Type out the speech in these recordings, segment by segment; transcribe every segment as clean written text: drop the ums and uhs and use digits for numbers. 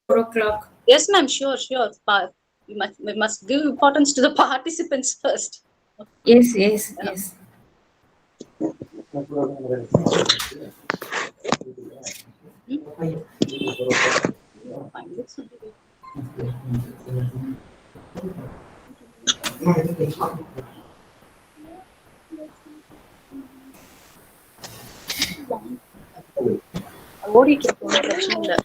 o'clock. Yes, ma'am. Sure, sure. We must give importance to the participants first. Yes, yes, Yeah. yes. Fine. This will be ஓடிட்டு இருக்கும் பிரச்சனை இல்லை.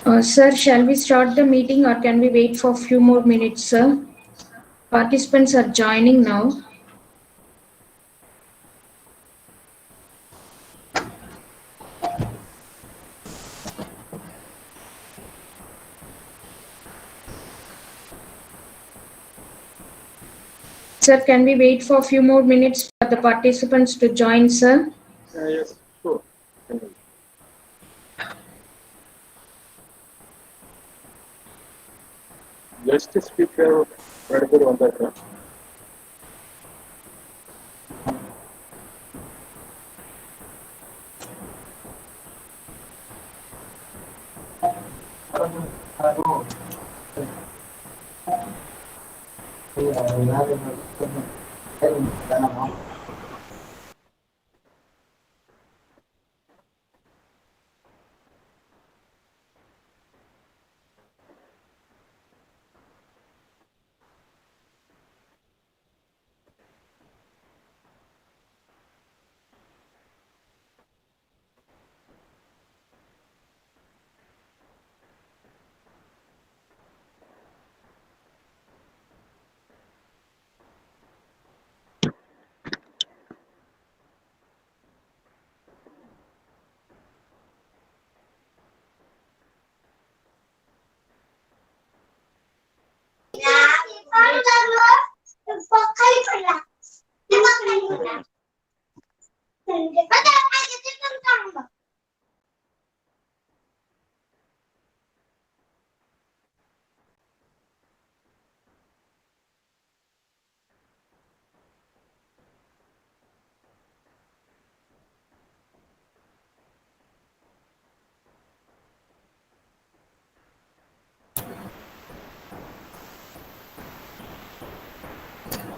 Sir, shall we start the meeting or can we wait for a few more minutes, sir? Participants are joining now. Sir, can we wait for a few more minutes for the participants to join, sir? Yes, sure. Just speak very good on that.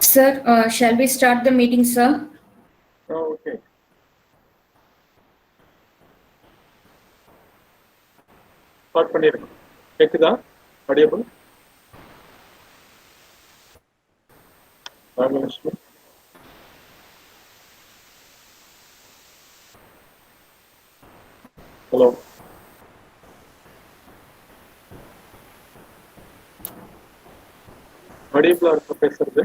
Sir, shall we start the meeting, sir? Oh, okay. Start பண்ணிருங்க. கேக்குதா? Audible? Hello. Audible இருக்கா பேசுறது?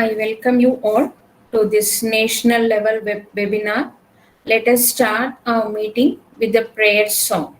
I welcome you all to this national level webinar. Let us start our meeting with the prayer song.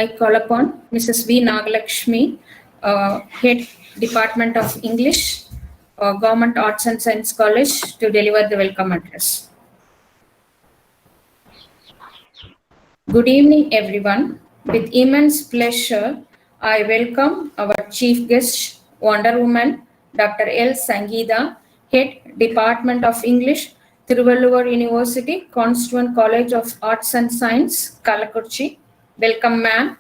I call upon Mrs. V. Nagalakshmi, Head Department of English, Government Arts and Science College, to deliver the welcome address. Good evening, everyone. With immense pleasure, I welcome our chief guest, Wonder Woman, Dr. L. Sangeeta, Head Department of English, Thiruvalluvar University, Constituent College of Arts and Science, Kalakurchi. Welcome, ma'am.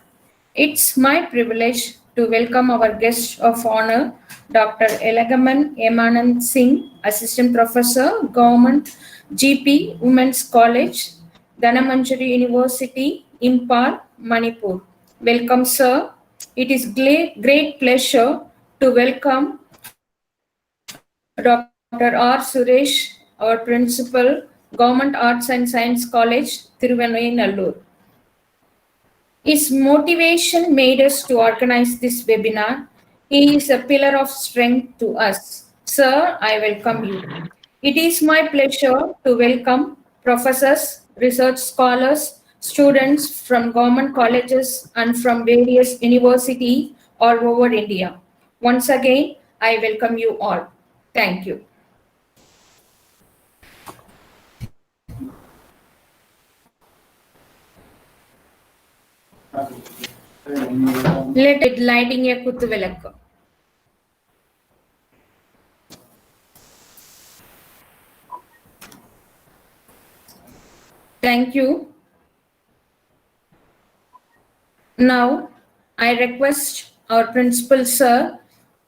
It's my privilege to welcome our guest of honor, Dr. Elagaman Emanand Singh, Assistant Professor, Government GP Women's College, Dhanamantri University, Impal, Manipur. Welcome, sir. It is great pleasure to welcome Dr. R. Suresh, our Principal, Government Arts and Science College, Nallur. His motivation made us to organize this webinar. He is a pillar of strength to us. Sir, I welcome you. It is my pleasure to welcome professors, research scholars, students from government colleges and from various universities all over India. Once again, I welcome you all. Thank you. Let it lighting a kuttu velakku. Thank you. Now, I request our principal sir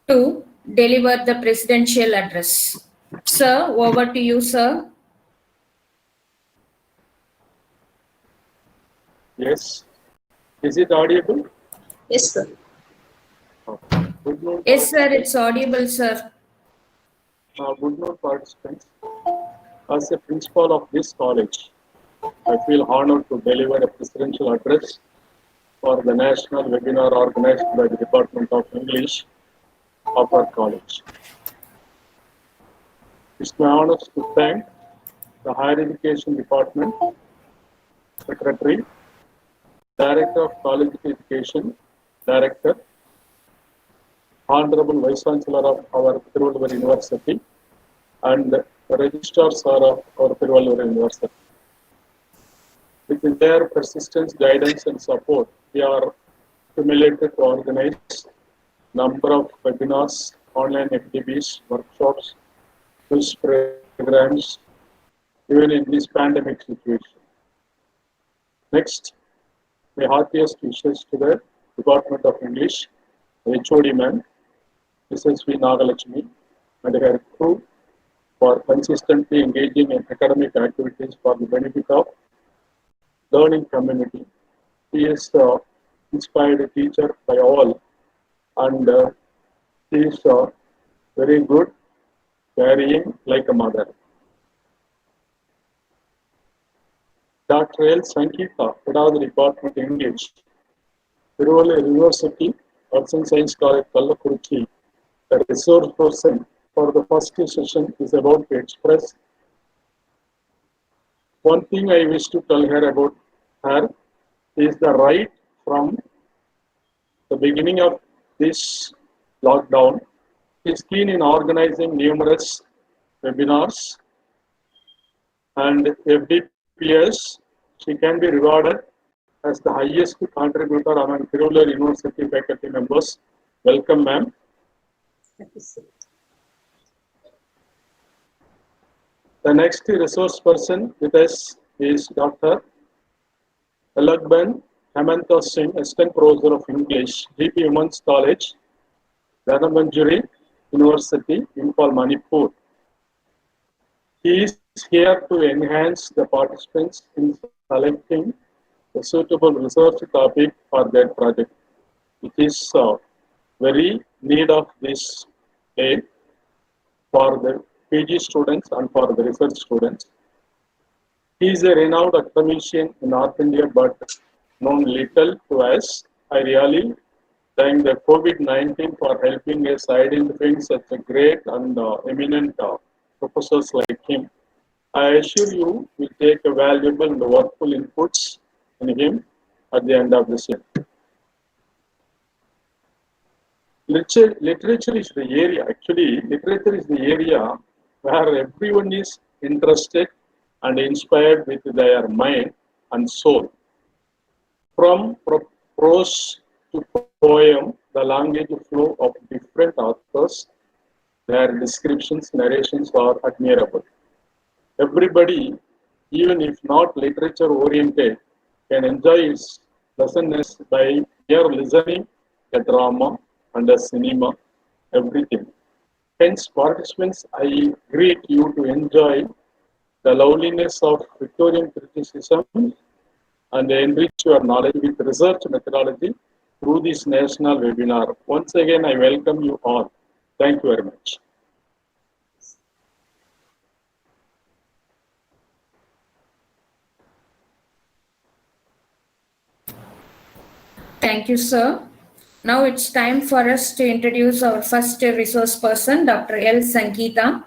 to deliver the presidential address. Sir, over to you, sir. Yes. Is it audible? Yes, sir. Good noon, Yes, sir, it's audible, sir. good noon, participants. As a principal of this college, I feel honored to deliver a presidential address for the national webinar organized by the Department of English of our college. It's my honor to thank the Higher Education Department, Secretary, Director of College Education, Director, Honorable Vice Chancellor of our Tiruvallur University, and the Registrar Sir of our Tiruvallur University. With their persistence, guidance, and support, we are stimulated to organize number of webinars, online FDBs, workshops, quiz programs, even in this pandemic situation. Next, my heartiest wishes to the Department of English, HOD ma'am, Mrs. V. Nagalakshmi, and her crew for consistently engaging in academic activities for the benefit of learning community. She is inspired teacher by all, and she is very good, caring like a mother. Dr. L. Sankita, head of the Department of English, Tiruvallur University, Arts and Science College, Kallakurichi, the resource person for the first session is about to express. One thing I wish to tell her about her is the right from the beginning of this lockdown. She is keen in organizing numerous webinars and FDPS. She can be rewarded as the highest contributor among Tiruvallur University faculty members. Welcome, ma'am. Thank you, sir. The next resource person with us is Dr. Elagban Hemanta Singh, Assistant Professor of English, GP Women's College, Dhanamantri University, Impal, Manipur. He is here to enhance the participants in selecting a suitable research topic for their project. It is very need of this day for the PG students and for the research students. He is a renowned academician in North India, but known little to us. I really thank the COVID-19 for helping us identifying such a great and eminent professors like him. I assure you, we take a valuable and worthwhile inputs in him at the end of the session. Literature is the area, actually, literature is the area where everyone is interested and inspired with their mind and soul. From prose to poem, the language flow of different authors, their descriptions, narrations are admirable. Everybody, even if not literature oriented, can enjoy its lessons by mere listening a drama, and a cinema, everything. Hence, participants, I greet you to enjoy the loveliness of Victorian criticism and enrich your knowledge with research methodology through this national webinar. Once again, I welcome you all. Thank you very much. Thank you, sir. Now it's time for us to introduce our first resource person, Dr. L. Sangeeta.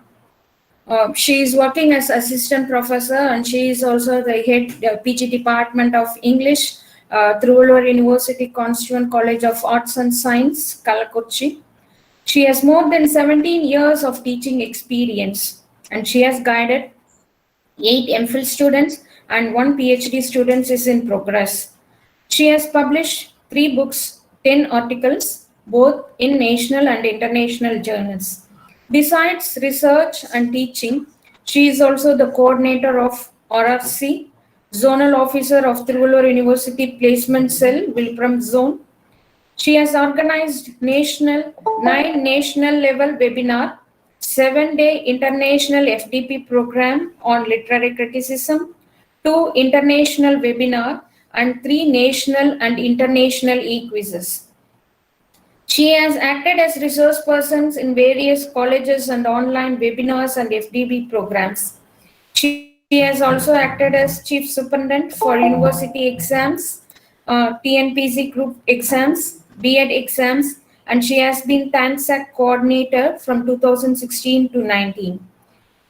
She is working as assistant professor and she is also the head PG Department of English, Trivandrum University Constituent College of Arts and Science, Kalakurchi. She has more than 17 years of teaching experience and she has guided 8 MPhil students and 1 PhD student is in progress. She has published 3 books, 10 articles, both in national and international journals. Besides research and teaching, she is also the coordinator of RRC, Zonal Officer of Trivandrum University Placement Cell, Vilpram Zone. She has organized 9 national level webinar, 7-day international FDP program on literary criticism, 2 international webinar, and 3 national and international e-quizzes. She has acted as resource persons in various colleges and online webinars and FDB programs. She has also acted as chief superintendent for university exams, TNPC group exams, B.Ed exams, and she has been TANSAC coordinator from 2016 to 19.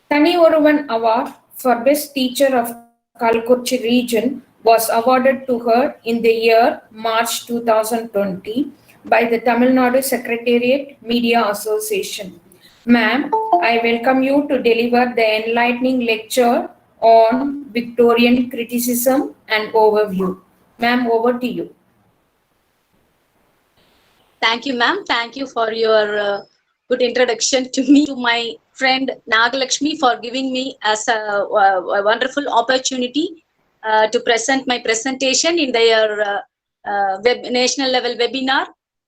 Tani Oruvan Award for Best Teacher of Kalakurchi region was awarded to her in the year March 2020 by the Tamil Nadu Secretariat Media Association. Ma'am, I welcome you to deliver the enlightening lecture on Victorian criticism and overview. Ma'am, over to you. Thank you, ma'am. Thank you for your good introduction to me, to my friend Nagalakshmi, for giving me as a wonderful opportunity to present my presentation in their national level webinar.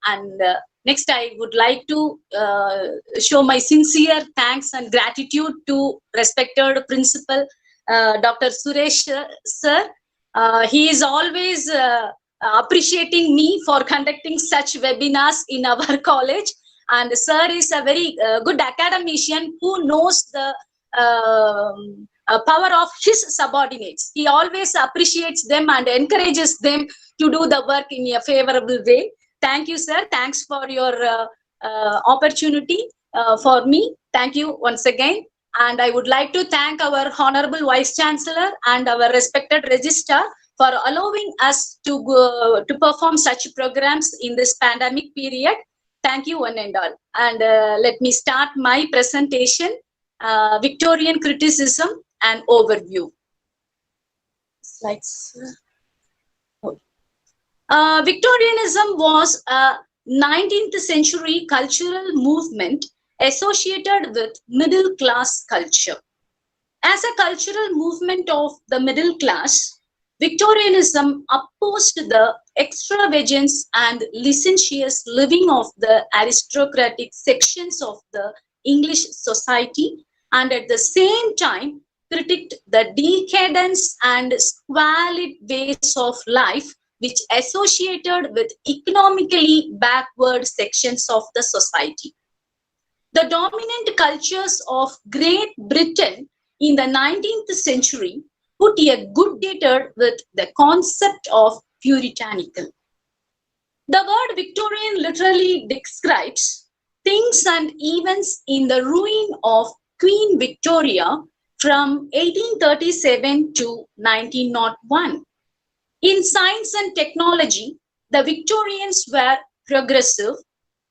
And next, I would like to show my sincere thanks and gratitude to respected principal Dr. Suresh sir. He is always appreciating me for conducting such webinars in our college, and sir is a very good academician who knows the power of his subordinates. He always appreciates them and encourages them to do the work in a favorable way. Thank you, sir. Thanks for your opportunity for me. Thank you once again. And I would like to thank our Honorable Vice Chancellor and our respected Registrar for allowing us to perform such programs in this pandemic period. Thank you one and all. And let me start my presentation, Victorian criticism and overview. Slides. Victorianism was a 19th century cultural movement associated with middle class culture. As a cultural movement of the middle class, Victorianism opposed the extravagance and licentious living of the aristocratic sections of the English society, and at the same time critiqued the decadence and squalid ways of life which associated with economically backward sections of the society. The dominant cultures of Great Britain in the 19th century put a good date with the concept of puritanical. The word Victorian literally describes things and events in the reign of Queen Victoria from 1837 to 1901. In science and technology, the Victorians were progressive,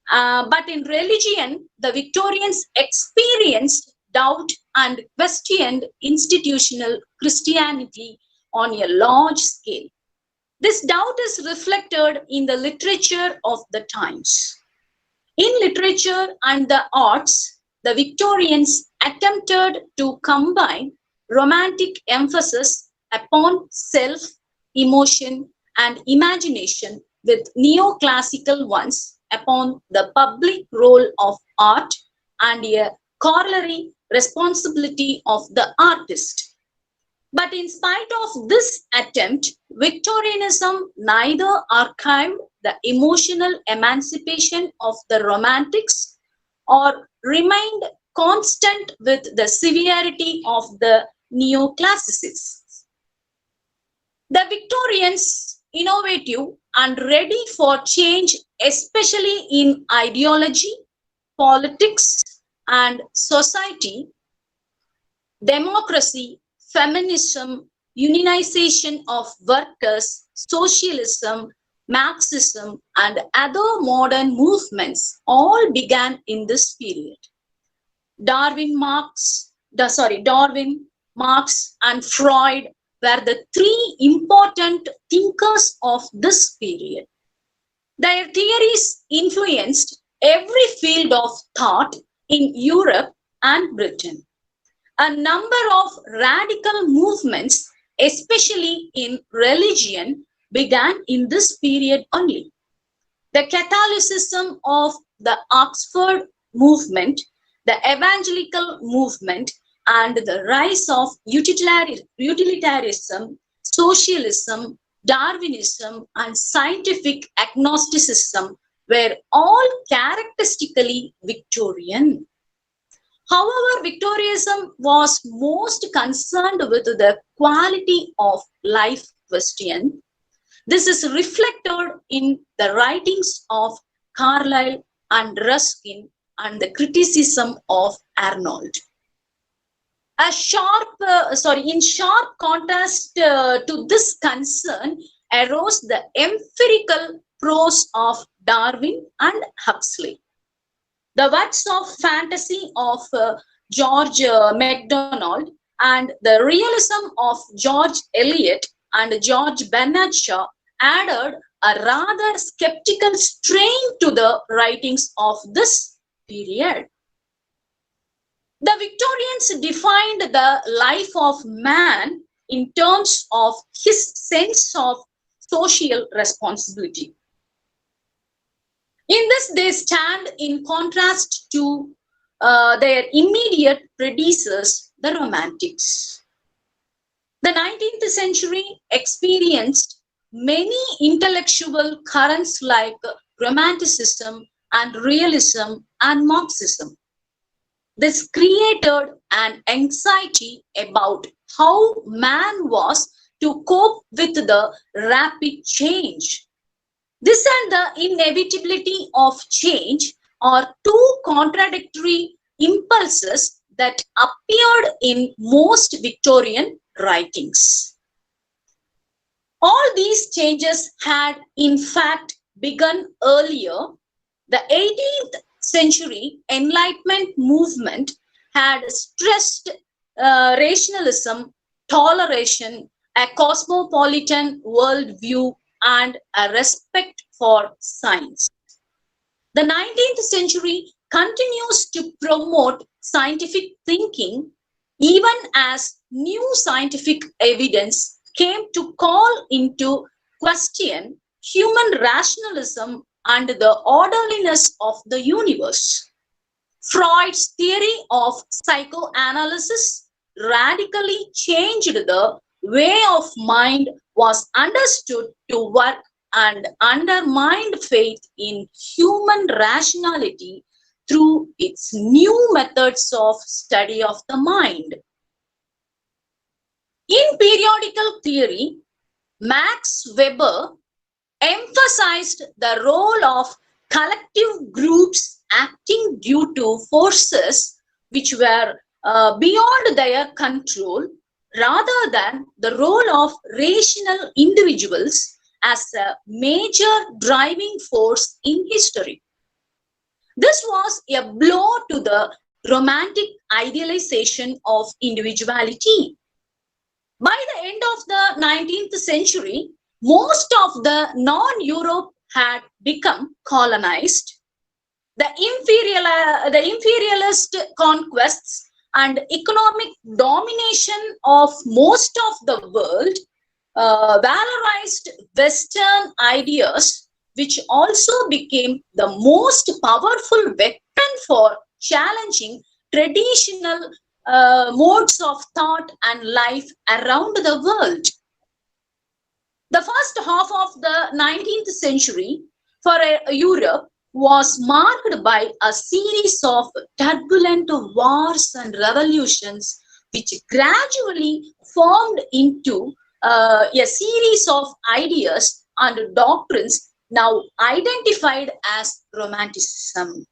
but in religion, the Victorians experienced doubt and questioned institutional Christianity on a large scale. This doubt is reflected in the literature of the times. In literature and the arts, the Victorians attempted to combine romantic emphasis upon self, emotion, and imagination with neoclassical ones upon the public role of art and a corollary responsibility of the artist. But in spite of this attempt, Victorianism neither archived the emotional emancipation of the Romantics or remained constant with the severity of the neoclassicists. The Victorians, innovative and ready for change, especially in ideology, politics, and society, democracy, feminism, unionization of workers, socialism, Marxism, and other modern movements all began in this period. Darwin, Marx, and Freud were the three important thinkers of this period. Their theories influenced every field of thought in Europe and Britain. A number of radical movements, especially in religion, began in this period only. The Catholicism of the Oxford movement, the evangelical movement, and the rise of utilitarianism, socialism, Darwinism, and scientific agnosticism were all characteristically Victorian. However, Victorianism was most concerned with the quality of life question. This is reflected in the writings of Carlyle and Ruskin and the criticism of Arnold. In sharp contrast to this concern arose the empirical prose of Darwin and Huxley. The works of fantasy of George MacDonald and the realism of George Eliot and George Bernard Shaw added a rather skeptical strain to the writings of this period. The Victorians defined the life of man in terms of his sense of social responsibility. In this, they stand in contrast to their immediate predecessors, the Romantics. The 19th century experienced many intellectual currents like Romanticism and Realism and Marxism. This created an anxiety about how man was to cope with the rapid change. This and the inevitability of change are two contradictory impulses that appeared in most Victorian writings. All these changes had in fact begun earlier. The 18th century Enlightenment movement had stressed rationalism, toleration, a cosmopolitan worldview, and a respect for science. The 19th century continues to promote scientific thinking even as new scientific evidence came to call into question human rationalism and the orderliness of the universe. Freud's theory of psychoanalysis radically changed the way of mind was understood to work and undermined faith in human rationality through its new methods of study of the mind. In periodical theory, Max Weber emphasized the role of collective groups acting due to forces which were beyond their control, rather than the role of rational individuals as a major driving force in history. This was a blow to the romantic idealization of individuality. By the end of the 19th century, most of the non-Europe had become colonized. The imperialist conquests and economic domination of most of the world valorized Western ideas which also became the most powerful weapon for challenging traditional modes of thought and life around the world. The first half of the 19th century for Europe was marked by a series of turbulent wars and revolutions, which gradually formed into a series of ideas and doctrines now identified as Romanticism,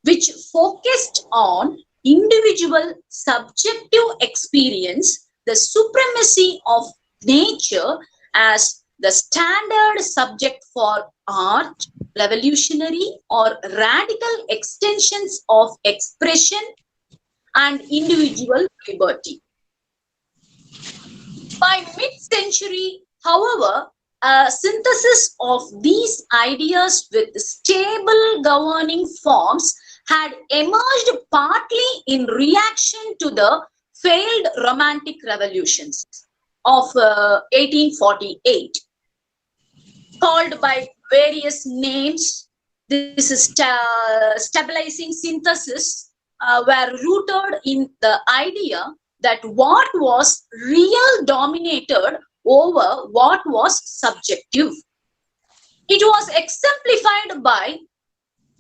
which focused on individual subjective experience, the supremacy of nature as the standard subject for art, revolutionary or radical extensions of expression and individual liberty. By mid-century, however, a synthesis of these ideas with stable governing forms had emerged partly in reaction to the failed Romantic revolutions of 1848, called by various names. This is stabilizing synthesis were rooted in the idea that what was real dominated over what was subjective. It was exemplified by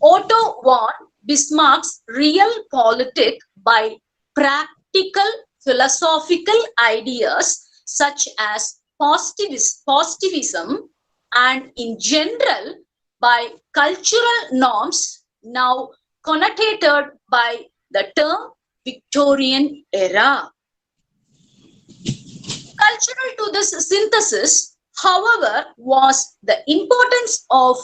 Otto von Bismarck's realpolitik by practical philosophical ideas such as positivism and in general by cultural norms now connotated by the term Victorian era. Cultural to this synthesis, however, was the importance of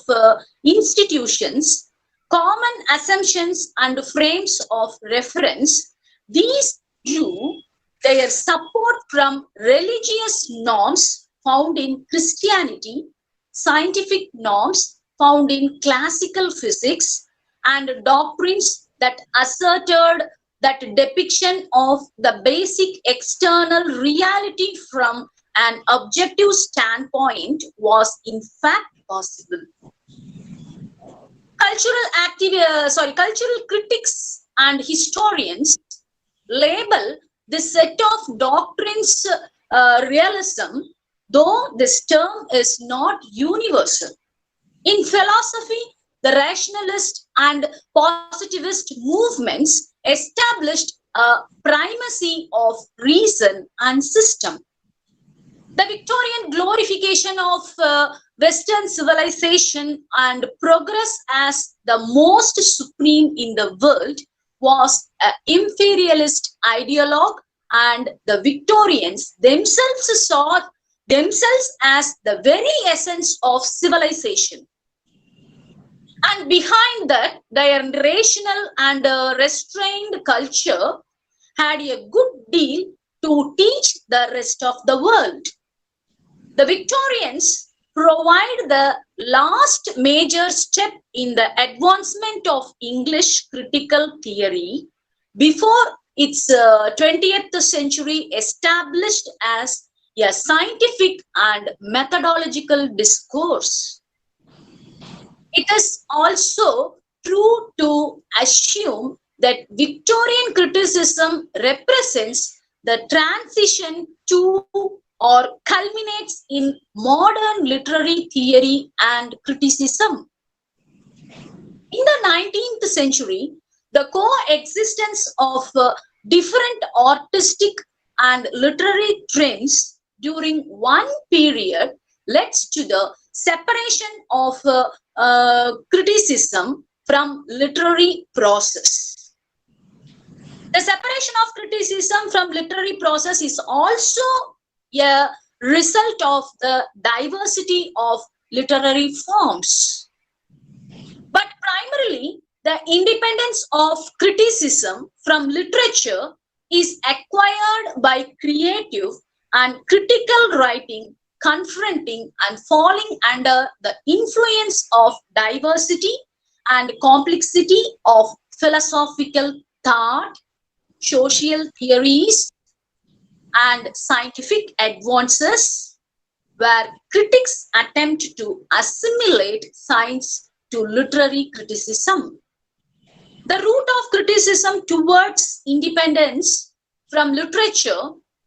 institutions, common assumptions and frames of reference. These drew their support from religious norms found in Christianity, scientific norms found in classical physics, and doctrines that asserted that depiction of the basic external reality from an objective standpoint was in fact possible. Cultural critics and historians label this set of doctrines realism, though this term is not universal. In philosophy, the rationalist and positivist movements established a primacy of reason and system. The Victorian glorification of Western civilization and progress as the most supreme in the world was an imperialist ideologue, and the Victorians themselves saw themselves as the very essence of civilization. And behind that, their rational and restrained culture had a good deal to teach the rest of the world. The Victorians provide the last major step in the advancement of English critical theory before its 20th century established as a scientific and methodological discourse. It is also true to assume that Victorian criticism represents the transition to or culminates in modern literary theory and criticism. In the 19th century, the coexistence of different artistic and literary trends during one period led to the separation of criticism from literary process. The separation of criticism from literary process is also a result of the diversity of literary forms. But primarily, the independence of criticism from literature is acquired by creative and critical writing confronting and falling under the influence of diversity and complexity of philosophical thought, social theories, and scientific advances, where critics attempt to assimilate science to literary criticism. The route of criticism towards independence from literature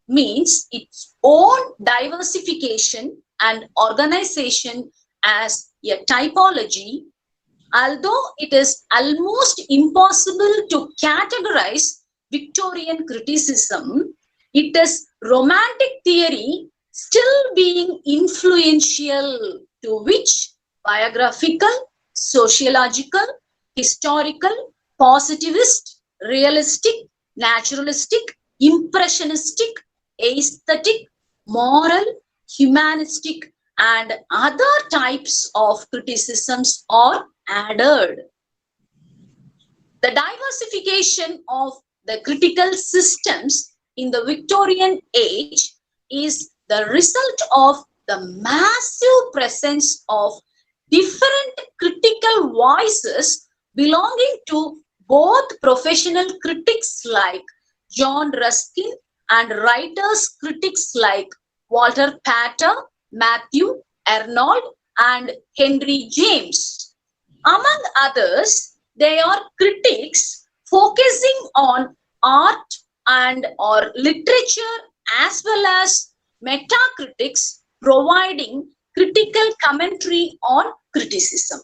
means its own diversification and organization as a typology. Although it is almost impossible to categorize Victorian criticism, it is Romantic theory still being influential, to which biographical, sociological, historical, positivist, realistic, naturalistic, impressionistic, aesthetic, moral, humanistic, and other types of criticisms are added. The diversification of the critical systems in the Victorian age is the result of the massive presence of different critical voices belonging to both professional critics like John Ruskin and writers critics like Walter Pater, Matthew Arnold, and Henry James. Among others, they are critics focusing on art and or literature, as well as metacritics providing critical commentary on criticism.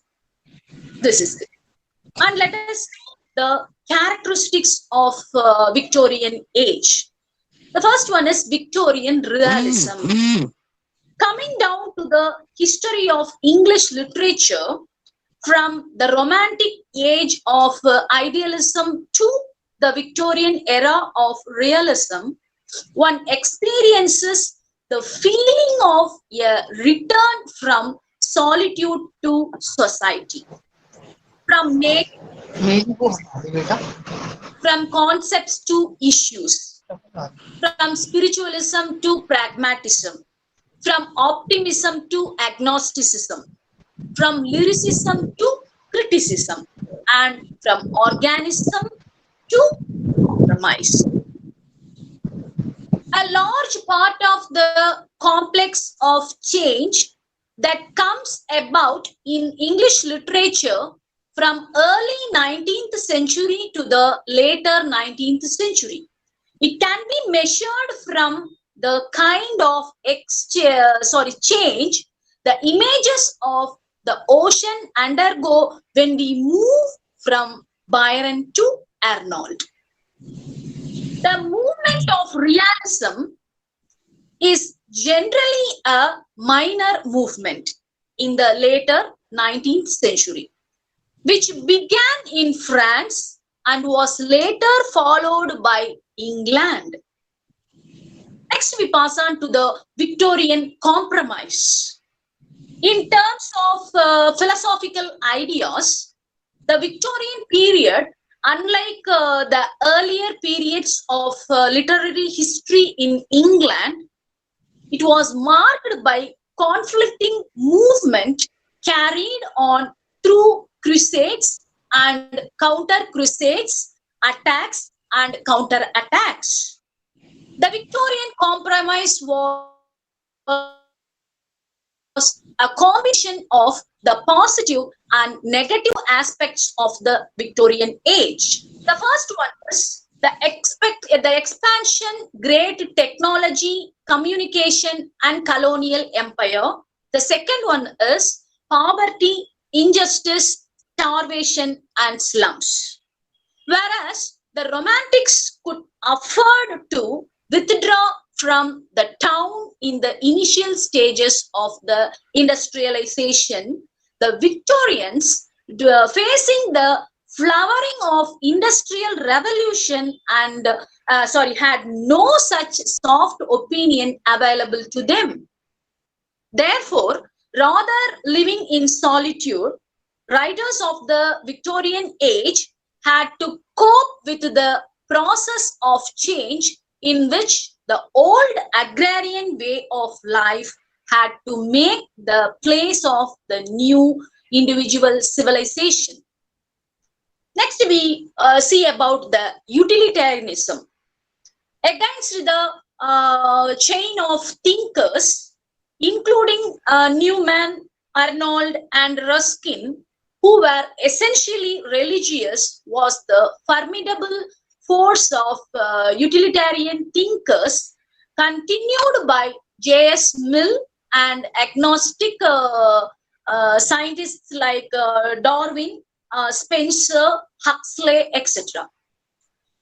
This is it. And let us see the characteristics of Victorian age. The first one is Victorian realism. Coming down to the history of English literature, from the Romantic age of idealism to the Victorian era of realism, one experiences the feeling of a return from solitude to society, from concepts to issues, from spiritualism to pragmatism, from optimism to agnosticism, from lyricism to criticism, and from organism to compromise. A large part of the complex of change that comes about in English literature from early 19th century to the later 19th century. It can be measured from the kind of change the images of the ocean undergo when we move from Byron to Arnold. The movement of realism is generally a minor movement in the later 19th century, which began in France and was later followed by England. Next, we pass on to the Victorian compromise. In terms of philosophical ideas, the Victorian period, unlike the earlier periods of literary history in England, it was marked by conflicting movement carried on through crusades and counter-crusades, attacks and counter-attacks. The Victorian compromise was a combination of the positive and negative aspects of the Victorian age. The first one is the expansion, great technology, communication, and colonial empire. The second one is poverty, injustice, starvation, and slums. Whereas the Romantics could afford to withdraw from the town in the initial stages of the industrialization, the Victorians, facing the flowering of industrial revolution and had no such soft opinion available to them. Therefore, rather living in solitude, writers of the Victorian age had to cope with the process of change in which the old agrarian way of life had to make the place of the new individual civilization. Next, we see about the utilitarianism. Against the chain of thinkers, including Newman, Arnold, and Ruskin, who were essentially religious, was the formidable force of utilitarian thinkers, continued by J.S. Mill and agnostic scientists like Darwin, Spencer, Huxley, etc.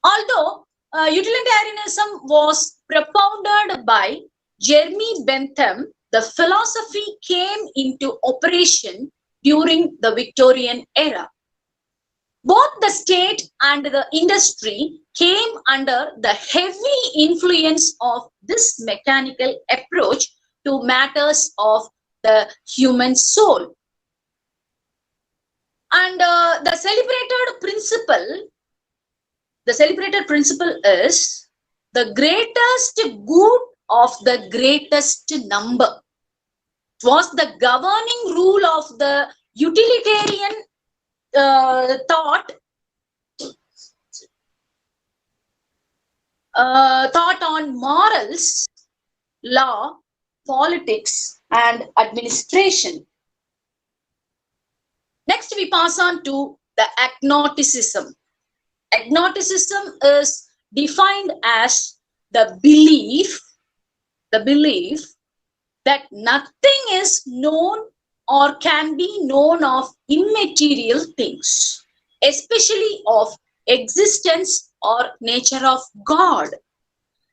Although utilitarianism was propounded by Jeremy Bentham, the philosophy came into operation during the Victorian era. Both the state and the industry came under the heavy influence of this mechanical approach to matters of the human soul. And the celebrated principle is the greatest good of the greatest number. It was the governing rule of the utilitarian thought on morals, law, politics, and administration. Next, we pass on to the agnosticism. Agnosticism is defined as the belief that nothing is known or can be known of immaterial things, especially of existence or nature of God.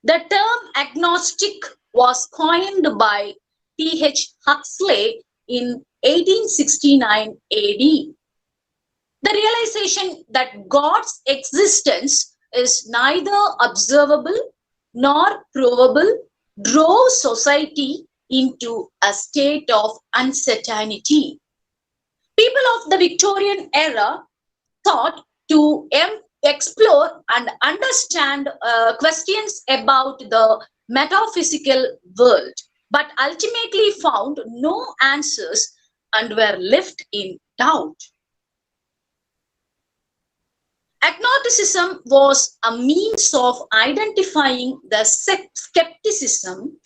The term agnostic was coined by T.H. Huxley in 1869 AD. The realization that God's existence is neither observable nor provable drove society into a state of uncertainty. People of the Victorian era sought to explore and understand questions about the metaphysical world, but ultimately found no answers and were left in doubt. Agnosticism was a means of identifying the skepticism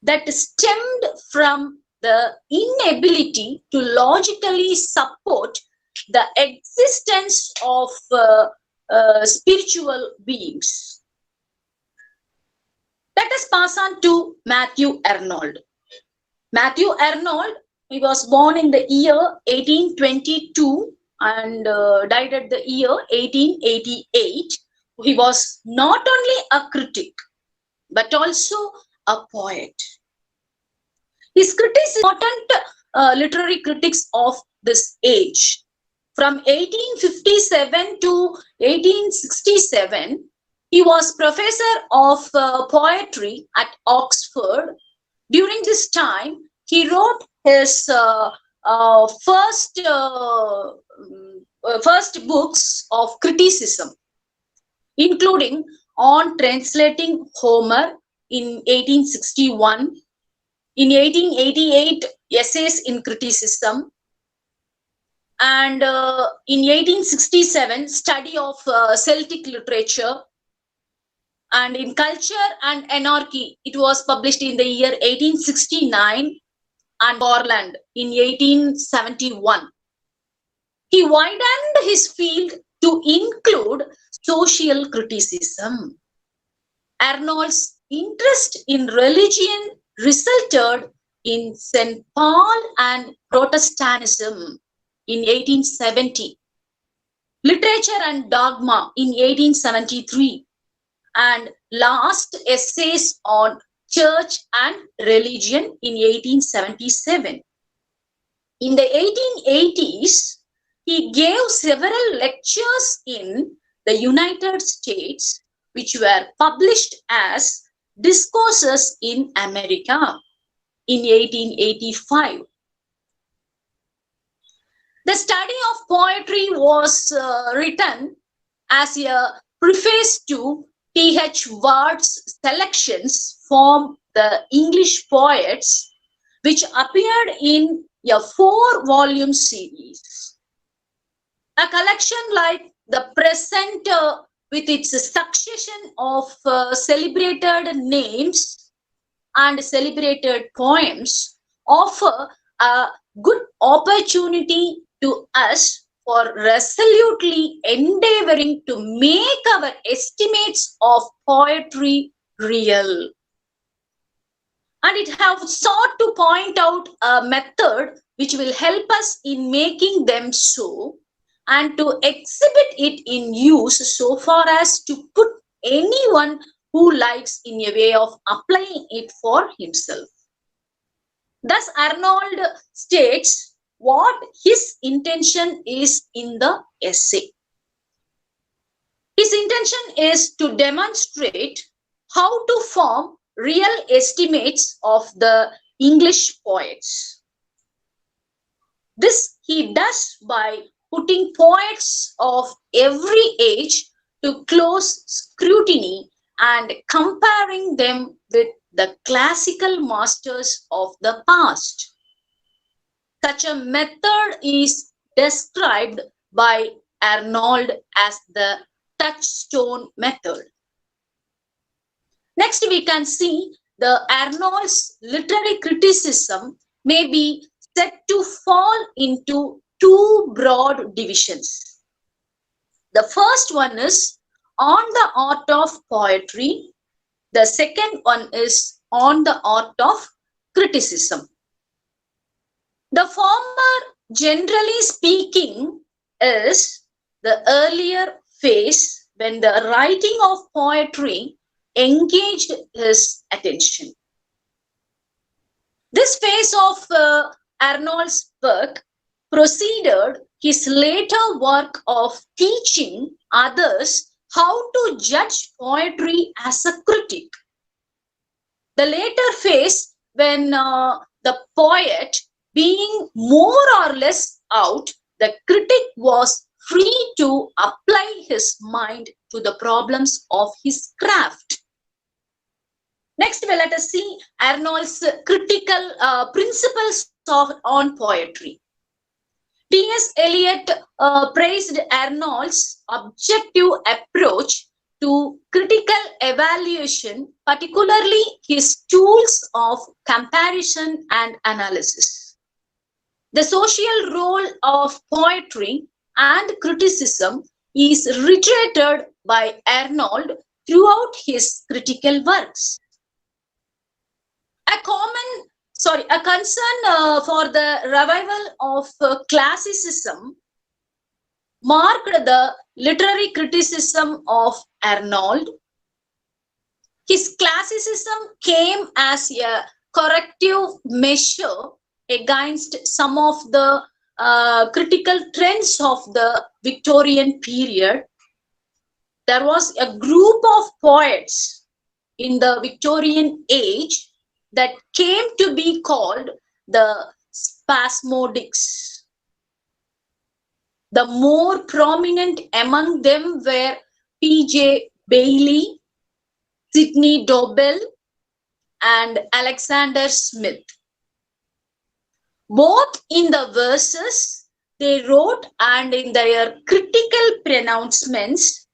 that stemmed from the inability to logically support the existence of spiritual beings. Let us pass on to Matthew Arnold. Matthew Arnold, he was born in the year 1822 and died at the year 1888. He was not only a critic, but also a poet. His critics are important literary critics of this age. From 1857 to 1867, he was professor of poetry at Oxford. During this time, he wrote his first books of criticism, including On Translating Homer in 1861, in 1888, Essays in Criticism, and in 1867, Study of Celtic Literature, and in Culture and Anarchy, it was published in the year 1869, and Orland in 1871. He widened his field to include social criticism. Arnold's interest in religion resulted in St. Paul and Protestantism in 1870, Literature and Dogma in 1873, and last Essays on Church and Religion in 1877. In the 1880s, he gave several lectures in the United States, which were published as Discourses in America in 1885. The study of poetry was written as a preface to T.H. Ward's selections from the English poets, which appeared in a 4-volume series. A collection like the present with its succession of celebrated names and celebrated poems offer a good opportunity to us for resolutely endeavoring to make our estimates of poetry real. And it have sought to point out a method which will help us in making them so, and to exhibit it in use so far as to put anyone who likes in a way of applying it for himself. Thus, Arnold states what his intention is in the essay. His intention is to demonstrate how to form real estimates of the English poets. This he does by putting poets of every age to close scrutiny and comparing them with the classical masters of the past. Such a method is described by Arnold as the touchstone method. Next, we can see the Arnold's literary criticism may be said to fall into two broad divisions. The first one is on the art of poetry. The second one is on the art of criticism. The former, generally speaking, is the earlier phase when the writing of poetry engaged his attention. This phase of Arnold's work preceded his later work of teaching others how to judge poetry as a critic. The later phase, when the poet being more or less out, the critic was free to apply his mind to the problems of his craft. Next, let us see Arnold's critical principles on poetry. T.S. Eliot praised Arnold's objective approach to critical evaluation, particularly his tools of comparison and analysis. The social role of poetry and criticism is reiterated by Arnold throughout his critical works. A concern for the revival of classicism marked the literary criticism of Arnold. His classicism came as a corrective measure against some of the critical trends of the Victorian period. There was a group of poets in the Victorian age that came to be called the Spasmodics. The more prominent among them were P.J. Bailey, Sidney Dobell, and Alexander Smith. Both in the verses they wrote and in their critical pronouncements,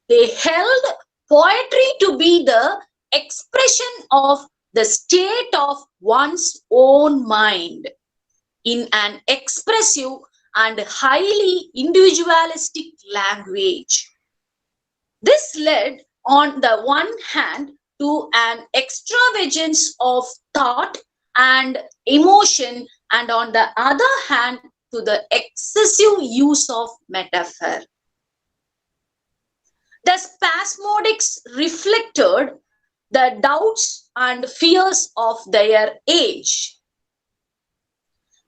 they held poetry to be the expression of the state of one's own mind in an expressive and highly individualistic language. This led, on the one hand, to an extravagance of thought and emotion, and on the other hand, to the excessive use of metaphor. The Spasmodics reflected the doubts and fears of their age.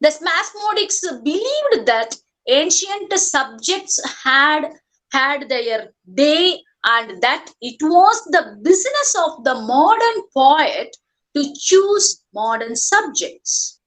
The Spasmodics believed that ancient subjects had their day, and that it was the business of the modern poet to choose modern subjects.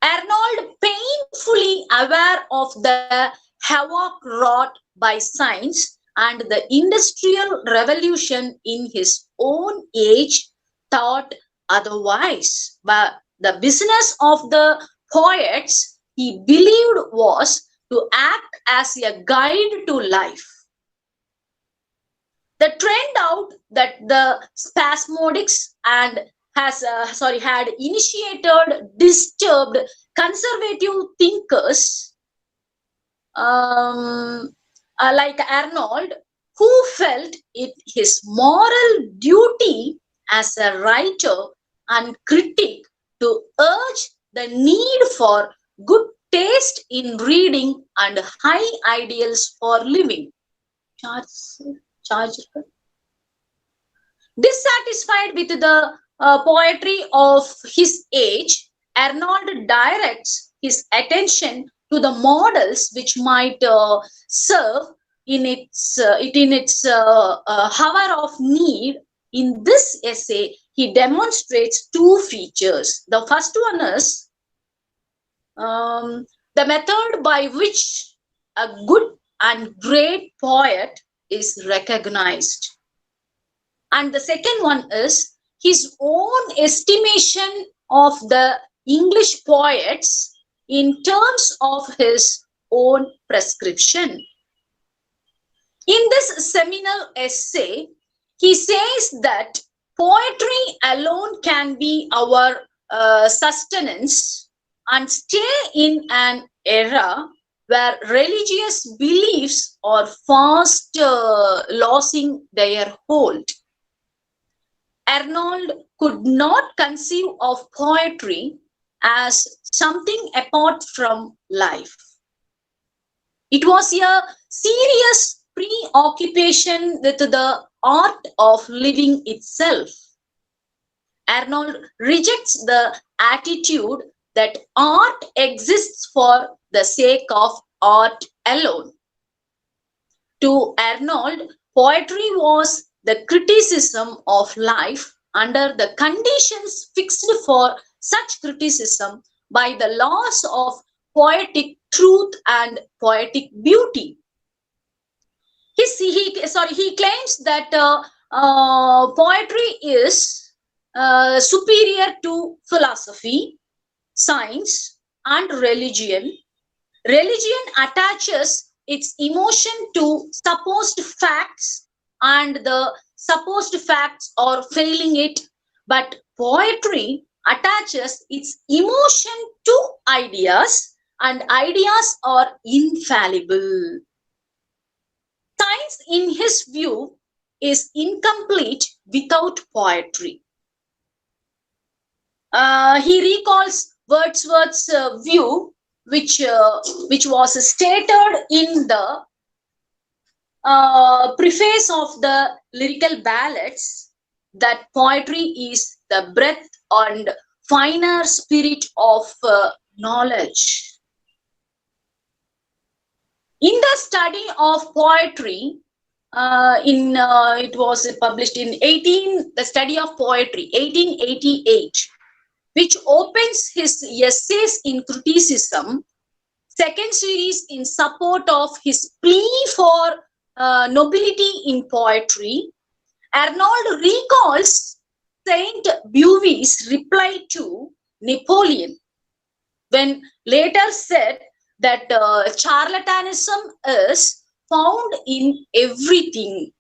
Arnold, painfully aware of the havoc wrought by science and the Industrial Revolution in his own age, thought otherwise. But the business of the poets, he believed, was to act as a guide to life. The trend out that the Spasmodics and had initiated disturbed conservative thinkers like Arnold, who felt it his moral duty as a writer and critic to urge the need for good taste in reading and high ideals for living. Dissatisfied with the poetry of his age, Arnold directs his attention to the models which might serve in its hour of need. In this essay, he demonstrates two features. The first one is the method by which a good and great poet is recognized. And the second one is his own estimation of the English poets in terms of his own prescription. In this seminal essay, he says that poetry alone can be our sustenance and stay in an era where religious beliefs are fast losing their hold. Arnold could not conceive of poetry as something apart from life. It was a serious preoccupation with the art of living itself. Arnold rejects the attitude that art exists for the sake of art alone. To Arnold, poetry was the criticism of life under the conditions fixed for such criticism by the laws of poetic truth and poetic beauty. He claims that poetry is superior to philosophy, science, and religion. Religion attaches its emotion to supposed facts, and the supposed facts are failing it, but poetry attaches its emotion to ideas, and ideas are infallible. Science, in his view, is incomplete without poetry. He recalls Wordsworth's view, which was stated in the preface of the lyrical ballads, that poetry is the breath and finer spirit of knowledge. In the study of poetry, it was published in the study of poetry, 1888, which opens his essays in criticism, second series in support of his plea for nobility in poetry. Arnold recalls Saint Beuve's reply to Napoleon, when later said that charlatanism is found in everything.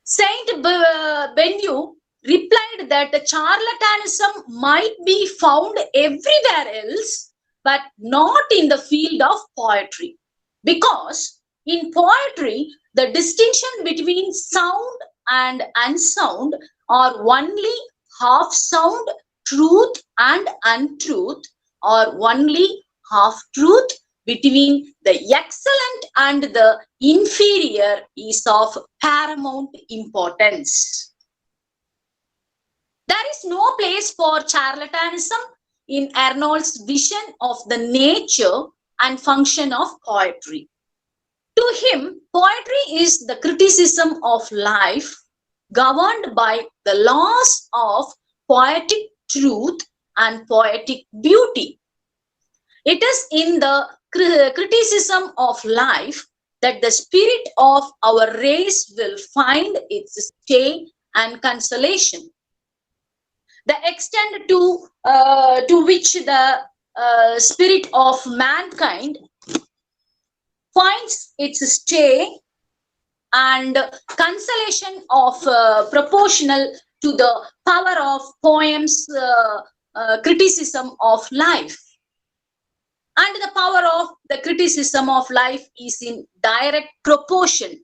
Saint Beuve replied that charlatanism might be found everywhere else, but not in the field of poetry, because in poetry the distinction between sound and unsound are only half sound, truth and untruth, or only half truth between the excellent and the inferior is of paramount importance. There is no place for charlatanism in Arnold's vision of the nature and function of poetry. To him, poetry is the criticism of life governed by the laws of poetic truth and poetic beauty. It is in the criticism of life that the spirit of our race will find its stay and consolation. The extent to which the spirit of mankind finds its stay and consolation of proportional to the power of poems criticism of life. And the power of the criticism of life is in direct proportion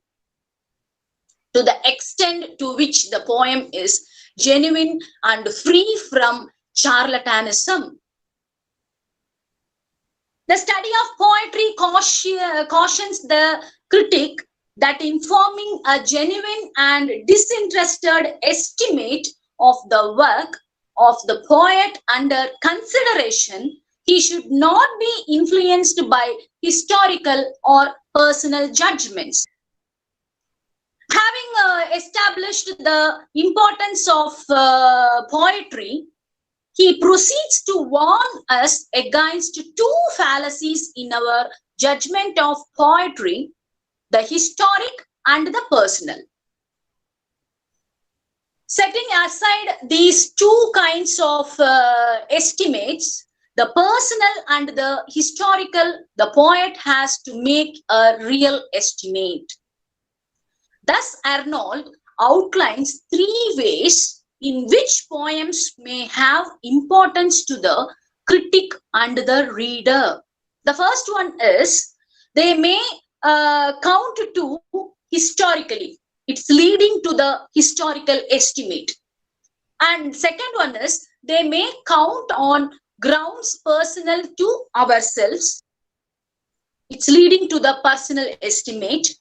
to the extent to which the poem is genuine and free from charlatanism. The study of poetry cautions the critic that in forming a genuine and disinterested estimate of the work of the poet under consideration, he should not be influenced by historical or personal judgments. Having established the importance of poetry, he proceeds to warn us against two fallacies in our judgment of poetry: the historic and the personal. Setting aside these two kinds of estimates, the personal and the historical, the poet has to make a real estimate. Thus, Arnold outlines three ways in which poems may have importance to the critic and the reader. The first one is they may count to historically. It's leading to the historical estimate. And second one is they may count on grounds personal to ourselves. It's leading to the personal estimate.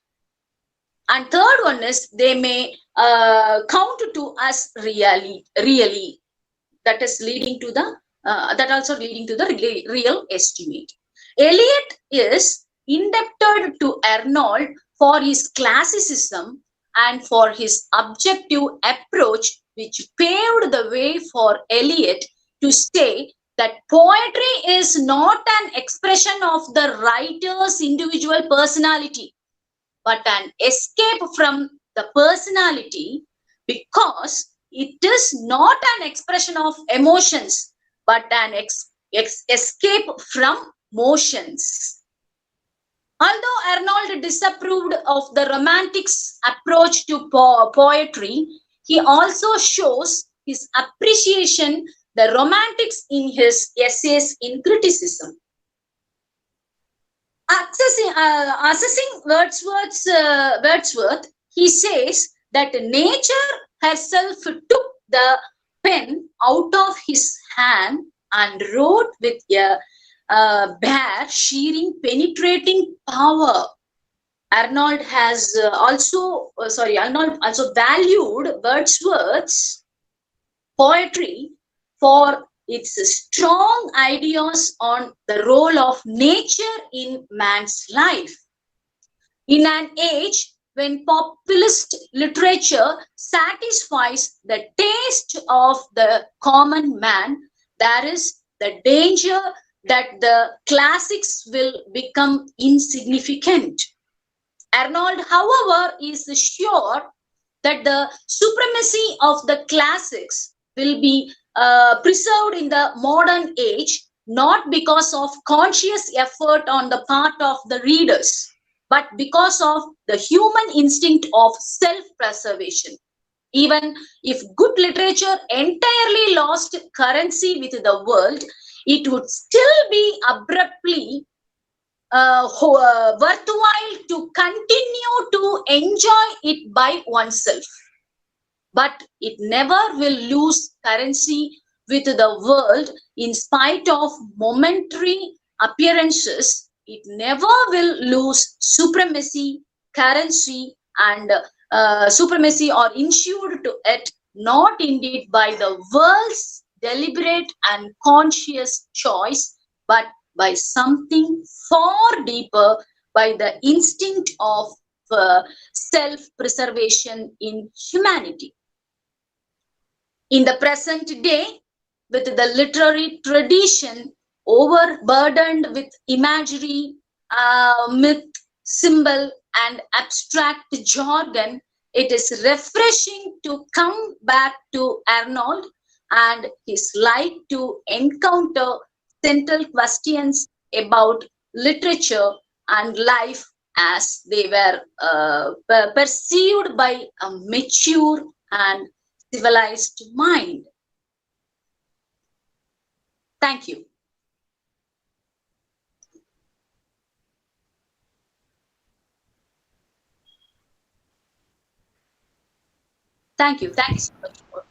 And third one is they may count to us really. That is leading to the that also leading to the real estimate. Eliot is indebted to Arnold for his classicism and for his objective approach, which paved the way for Eliot to say that poetry is not an expression of the writer's individual personality, but an escape from the personality, because it is not an expression of emotions, but an escape from motions. Although Arnold disapproved of the Romantics' approach to poetry, he also shows his appreciation the Romantics in his essays in criticism. Assessing Wordsworth, he says that nature herself took the pen out of his hand and wrote with a bare, shearing, penetrating power. Arnold also valued Wordsworth's poetry for its strong ideas on the role of nature in man's life. In an age when populist literature satisfies the taste of the common man, there is the danger that the classics will become insignificant. Arnold, however, is sure that the supremacy of the classics will be preserved in the modern age, not because of conscious effort on the part of the readers, but because of the human instinct of self-preservation. Even if good literature entirely lost currency with the world, it would still be abruptly worthwhile to continue to enjoy it by oneself. But it never will lose currency with the world in spite of momentary appearances. It never will lose supremacy, currency, and supremacy or insured to it, not indeed by the world's deliberate and conscious choice, but by something far deeper, by the instinct of self-preservation in humanity. In the present day, with the literary tradition overburdened with imagery, myth, symbol, and abstract jargon, it is refreshing to come back to Arnold and his like to encounter central questions about literature and life as they were perceived by a mature and civilized mind. Thank you. Thank you. Thank you so much for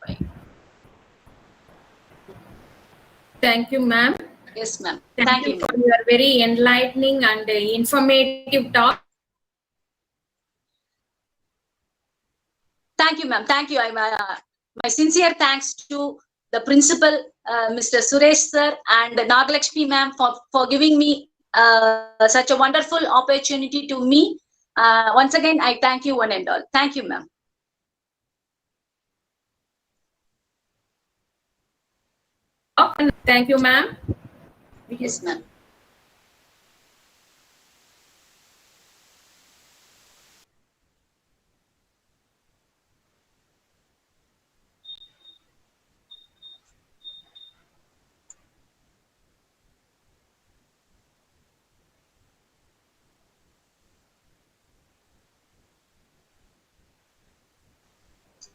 Thank you, ma'am. Yes, ma'am. Thank you for your very enlightening and informative talk. Thank you, ma'am. Thank you. My sincere thanks to the principal, Mr. Suresh sir, and Nagalakshmi ma'am for giving me such a wonderful opportunity to me. Once again, I thank you one and all. Thank you, ma'am. Thank you, ma'am. Yes, ma'am.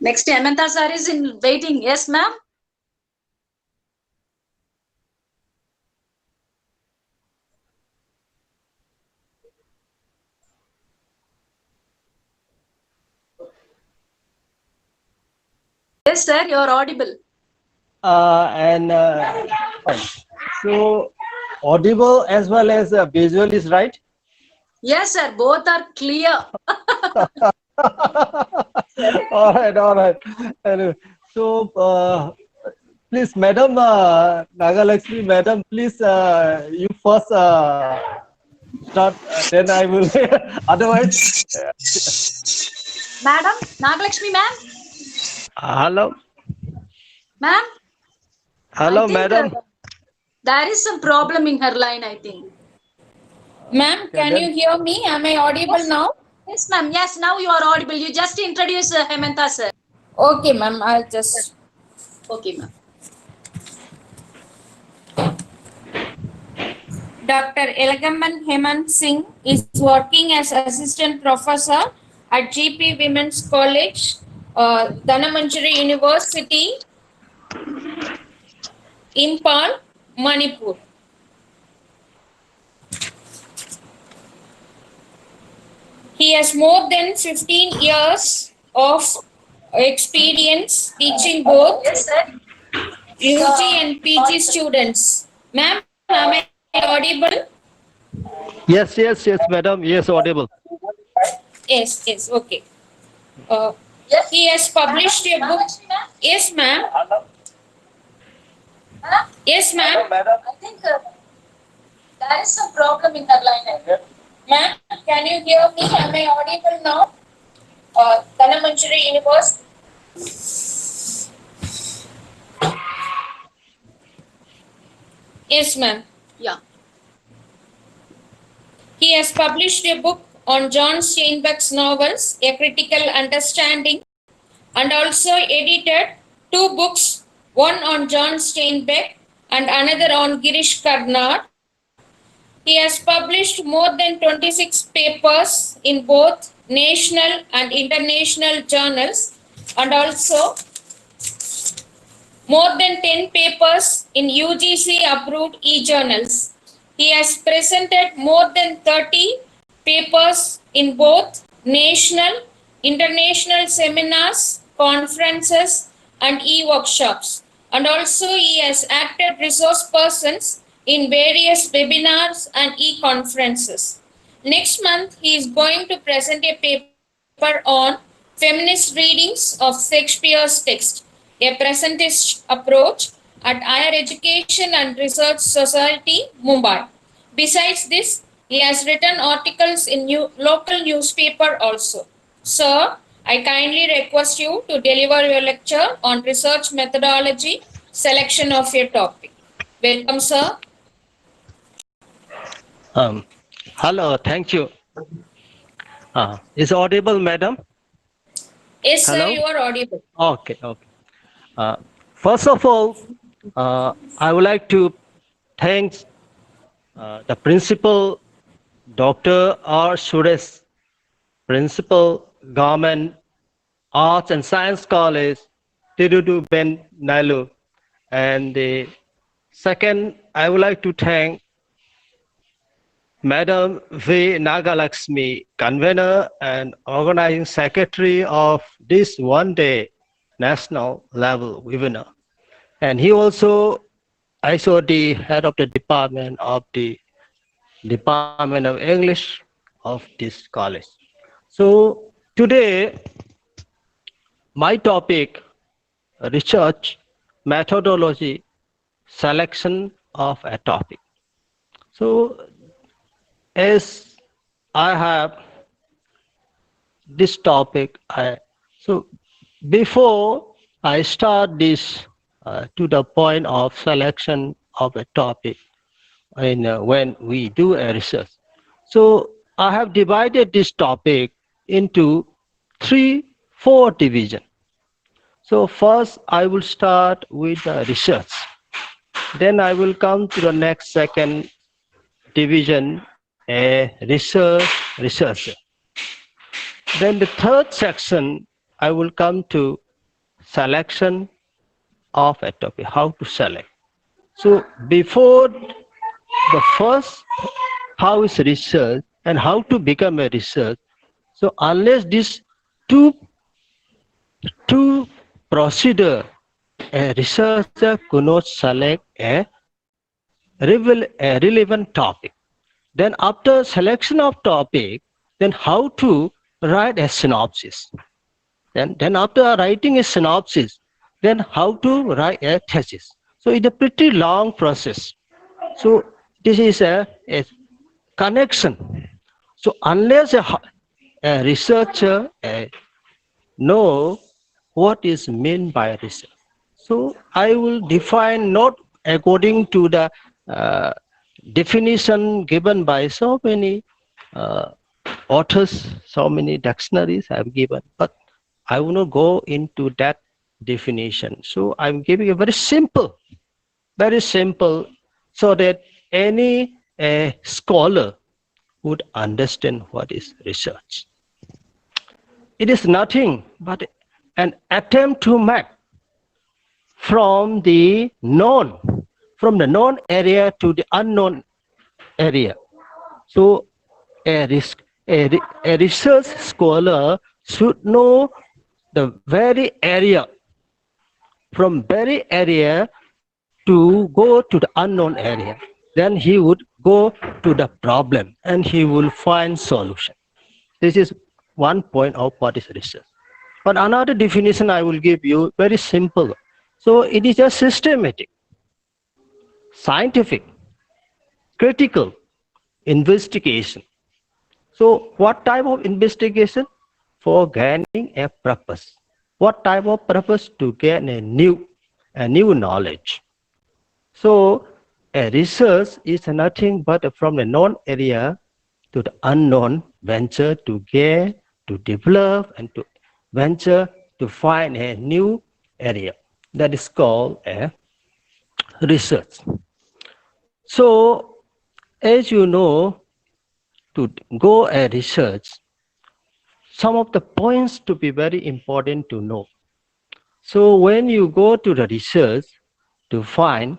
Next, Hemanta sir is in waiting. Yes, ma'am. Yes, sir, you're audible. So audible as well as visual is right? Yes, sir, both are clear. All right. Anyway, so please, Madam Nagalakshmi, Madam, please you first start, then I will. Otherwise, Madam, Nagalakshmi ma'am. hello, Ma'am, hello, I think Madam. there is some problem in her line, I think. Ma'am, can you hear me? Am I audible now? Yes, ma'am. Yes, now you are audible. You just introduce Hemanta sir. Okay, ma'am. I'll just. Okay, ma'am. Dr. Elagaman Hemant Singh is working as assistant professor at GP Women's College, Dhanamantri University, Impal, Manipur. He has more than 15 years of experience teaching both UG and PG students. Ma'am, am I audible? Yes, Madam. Yes, audible. Yes, okay. He has published a book. Yes, ma'am. Yes, ma'am. I think there is some problem in her line. Ma'am, can you hear me? Am I audible now? Dhanamantri University. Yes, ma'am. Yeah. He has published a book on John Steinbeck's novels, A Critical Understanding, and also edited 2 books, one on John Steinbeck and another on Girish Karnad. He has published more than 26 papers in both national and international journals, and also more than 10 papers in UGC approved e-journals. He has presented more than 30 papers in both national, international seminars, conferences, and e-workshops. And also he has acted resource persons in various webinars and e-conferences. Next month, he is going to present a paper on feminist readings of Shakespeare's text, a presentist approach at Higher Education and Research Society, Mumbai. Besides this, he has written articles in local newspaper also. Sir, I kindly request you to deliver your lecture on research methodology, selection of your topic. Welcome, sir. Hello, thank you. Is audible, Madam? Yes, Hello? sir, you are audible. Okay. First of all, I would like to thank the principal Dr. R. Suresh, Principal, Government Arts and Science College, Tirudu Ben Nalu. And the second, I would like to thank Madam V. Nagalakshmi, convener and organizing secretary of this one-day national level webinar. And he also, I saw the head of the department of the Department of English of this college. So today, my topic, research, methodology, selection of a topic. So as I have this topic, so before I start this to the point of selection of a topic, when we do a research. So I have divided this topic into four divisions. So first I will start with the research. Then I will come to the next second division, a researcher. Then the third section, I will come to selection of a topic, how to select. So before the first, how is research and how to become a research. So unless these two procedure, a researcher could not select a relevant topic. Then after selection of topic, then how to write a synopsis. Then after writing a synopsis, then how to write a thesis. So it's a pretty long process. So this is a connection. So unless a researcher know what is meant by research, so I will define not according to the definition given by so many uh, authors, so many dictionaries have given, but I will not go into that definition. So I'm giving a very simple, so that any scholar would understand what is research. It is nothing but an attempt to make from the known area to the unknown area. So a research scholar should know the very area, from very area to go to the unknown area. Then he would go to the problem and he will find solution. This is one point of what is research. But another definition I will give you, very simple. So it is a systematic, scientific, critical investigation. So what type of investigation? For gaining a purpose. What type of purpose? To gain a new knowledge. So a research is nothing but from the known area to the unknown venture to gain, to develop, and to venture to find a new area. That is called a research. So as you know, to go a research, some of the points to be very important to know. So when you go to the research to find,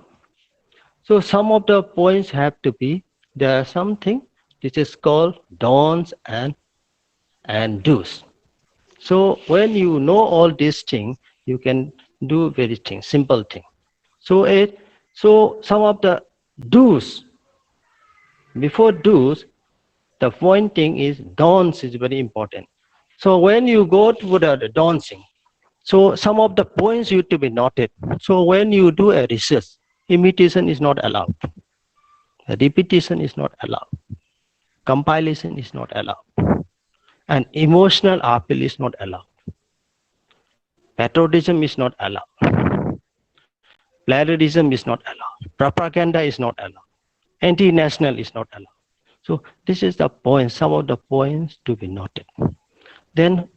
so some of the points have to be, there are something which is called don'ts and do's. So when you know all these things, you can do very simple thing. So some of the do's, before do's, the point thing is don'ts is very important. So when you go to the don'ts, so some of the points you to be noted. So when you do a research, imitation is not allowed. Repetition is not allowed. Compilation is not allowed. And emotional appeal is not allowed. Patriotism is not allowed. Plagiarism is not allowed. Propaganda is not allowed. Anti-national is not allowed. So this is the point, some of the points to be noted. Then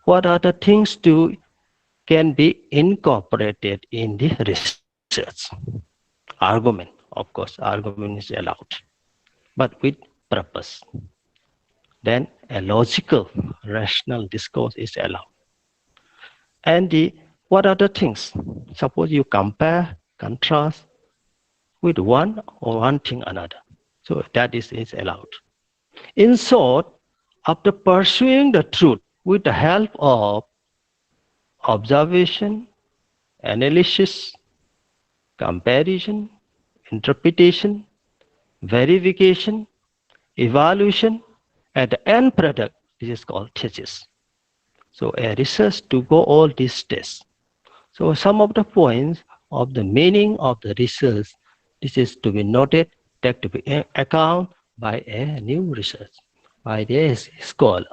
what are the things can be incorporated in the research? Argument, of course, argument is allowed. But with purpose. Then a logical, rational discourse is allowed. And what are the things? Suppose you compare, contrast with one or one thing another. So that is allowed. In short, after pursuing the truth with the help of observation, analysis, comparison, interpretation, verification, evaluation, and the end product, this is called thesis. So a research to go all these tests. So some of the points of the meaning of the research, this is to be noted, take to be account by a new research, by the scholar.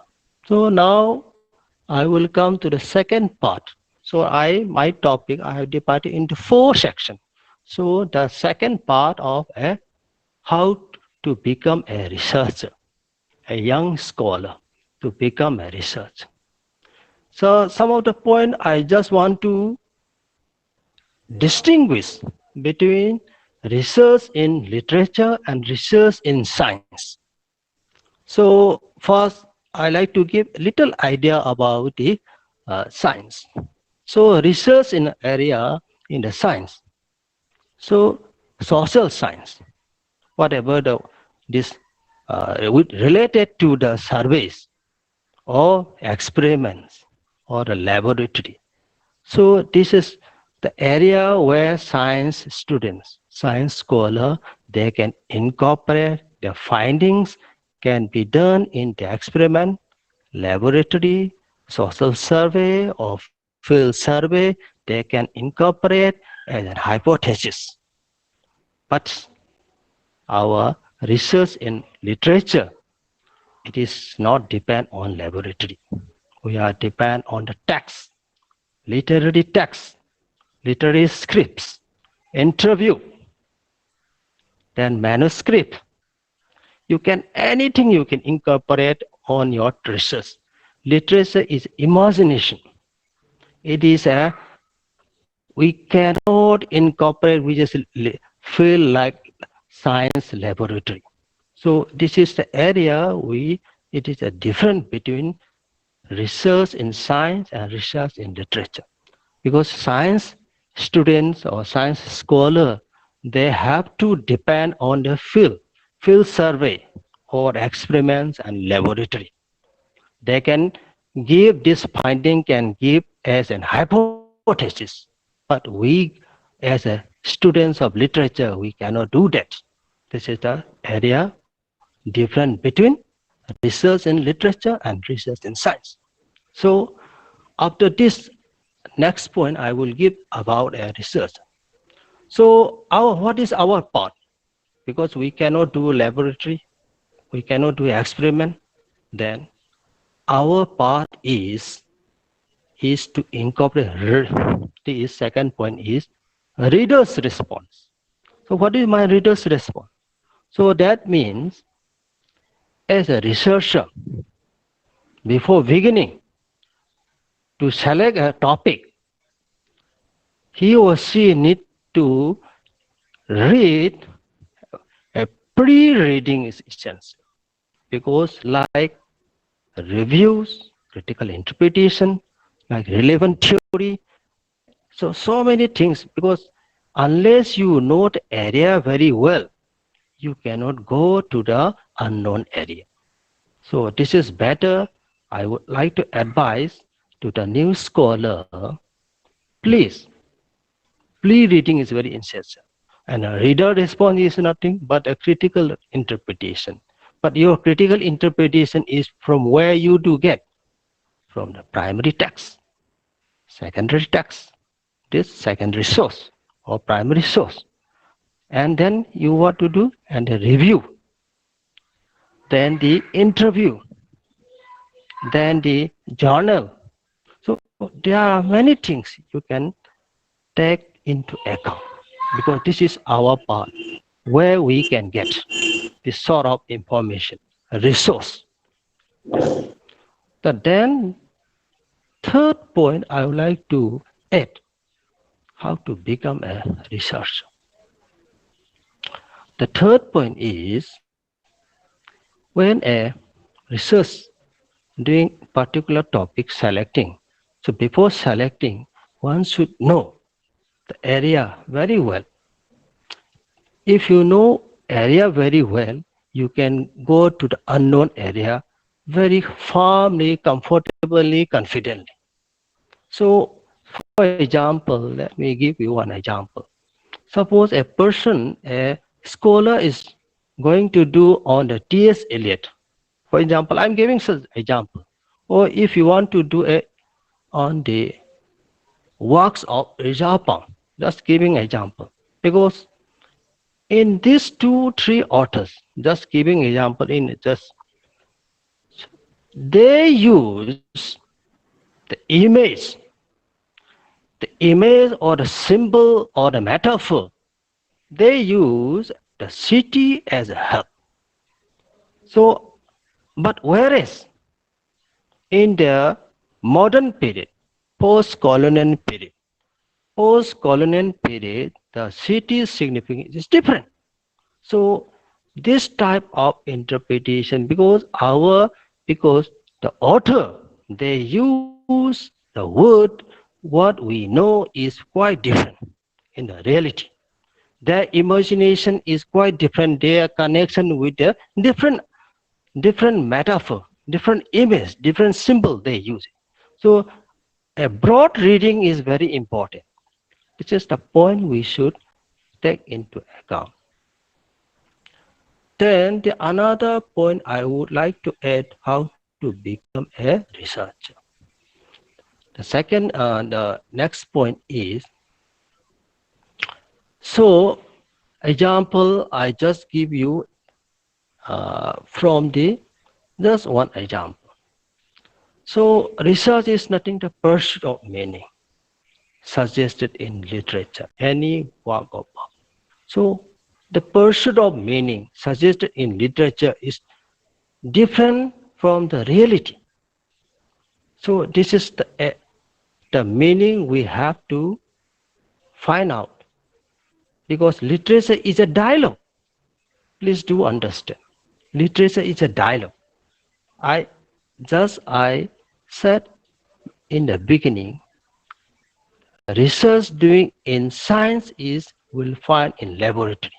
So now I will come to the second part. So my topic, I have divided into 4 sections. So the second part of how to become a researcher, a young scholar to become a researcher. So some of the point I just want to distinguish between research in literature and research in science. So first, I like to give little idea about the science. So research in area in the science. So social science, whatever this related to the surveys or experiments or the laboratory. So this is the area where science students, science scholar, they can incorporate their findings can be done in the experiment, laboratory, social survey or field survey. They can incorporate as a hypothesis. But our research in literature, it is not depend on laboratory. We are depend on the text, literary text, literary scripts, interview, then manuscript. You can anything you can incorporate on your research. Literature is imagination. It is we cannot incorporate. We just feel like science laboratory. So this is the area it is a difference between research in science and research in literature. Because science students or science scholar, they have to depend on the field survey or experiments and laboratory. They can give this finding can give as an hypothesis, but we as a students of literature, we cannot do that. This is the area different between research in literature and research in science. So after this next point, I will give about a research. So what is our part? Because we cannot do laboratory, we cannot do experiment, then our part is to incorporate. The second point is reader's response. So what is my reader's response? So that means as a researcher, before beginning to select a topic, he or she need to read. A pre-reading is essential because like reviews, critical interpretation, like relevant theory, so many things, because unless you know the area very well, you cannot go to the unknown area. So this is better. I would like to advise to the new scholar, please, pre-reading is very essential. And a reader response is nothing but a critical interpretation. But your critical interpretation is from where you do get? From the primary text, secondary text, this secondary source or primary source. And then you what to do? And the review, then the interview, then the journal. So there are many things you can take into account, because this is our part where we can get this sort of information, a resource. But then third point I would like to add, how to become a researcher. The third point is When a research doing particular topic selecting, so before selecting, one should know the area very well. If you know area very well, you can go to the unknown area very firmly, comfortably, confidently. So, for example, let me give you one example. Suppose a person, a scholar is going to do on the T.S. Eliot. For example, I'm giving such example. Or if you want to do a on the works of Japan, just giving example. Because in these two, three authors, just giving example in just they use the image or the symbol or the metaphor. They use the city as a hub. So, but whereas in the modern period, post-colonial period, the city's significance is different. So this type of interpretation, because the author they use the word, what we know is quite different in the reality. Their imagination is quite different. Their connection with the different metaphor, different image, different symbol they use. So a broad reading is very important. This is the point we should take into account. Then the another point I would like to add how to become a researcher. The next point is, so example I just give you from the just one example. So research is nothing the pursuit of meaning suggested in literature, any work of art. So the pursuit of meaning suggested in literature is different from the reality. So this is the meaning we have to find out, because literature is a dialogue. Please do understand. Literature is a dialogue. I said in the beginning, research doing in science is will find in laboratory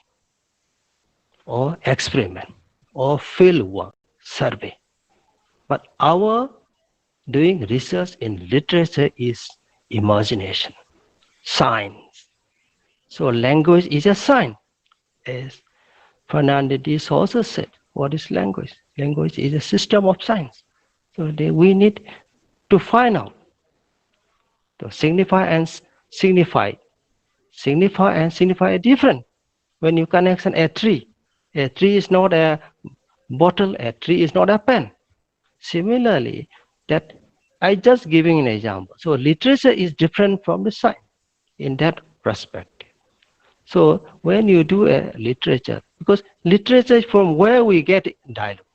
or experiment or field work, survey. But our doing research in literature is imagination, science. So language is a sign. As Fernandez also said, what is language? Language is a system of signs. So we need to find out to signify and signify. Signify and signify are different. When you connection a tree is not a bottle, a tree is not a pen. Similarly, that I just giving an example. So literature is different from the science in that perspective. So when you do a literature, because literature is from where we get dialogue,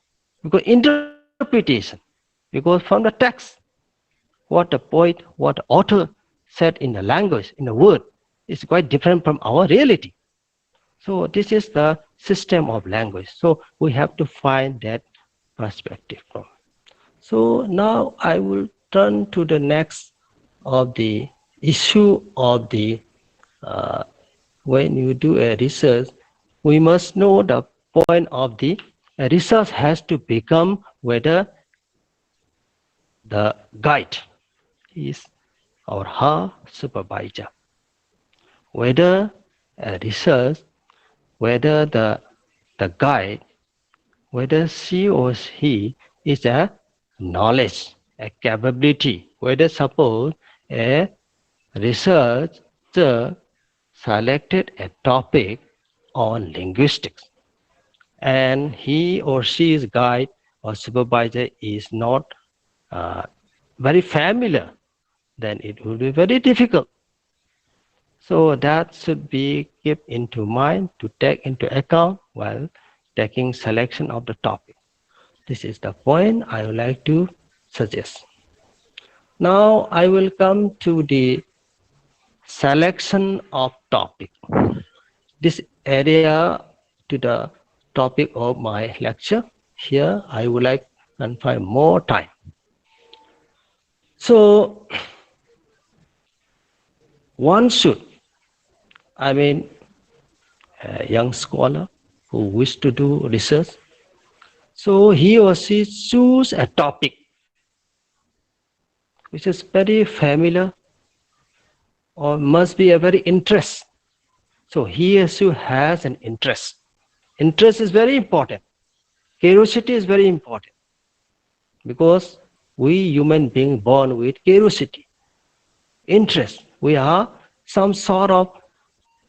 because interpretation, because from the text, what the poet, what the author said in the language, in the word, is quite different from our reality. So this is the system of language. So we have to find that perspective from. So now I will turn to the next of the issue of the when you do a research, we must know the point of the research has to become whether the guide is or her supervisor, whether a research, whether the guide, whether she or he is a knowledge, a capability, whether suppose a researcher selected a topic on linguistics and he or she's guide or supervisor is not uh, very familiar, then it will be very difficult. So that should be kept into mind to take into account while taking selection of the topic. This is the point I would like to suggest. Now I will come to the selection of topic. This area to the topic of my lecture. here I would like to confine more time. So one should, I mean, a young scholar who wish to do research, so he or she choose a topic which is very familiar or must be a very interest. So he or she has an interest. Interest is very important. Curiosity is very important because we human beings born with curiosity, interest. We are some sort of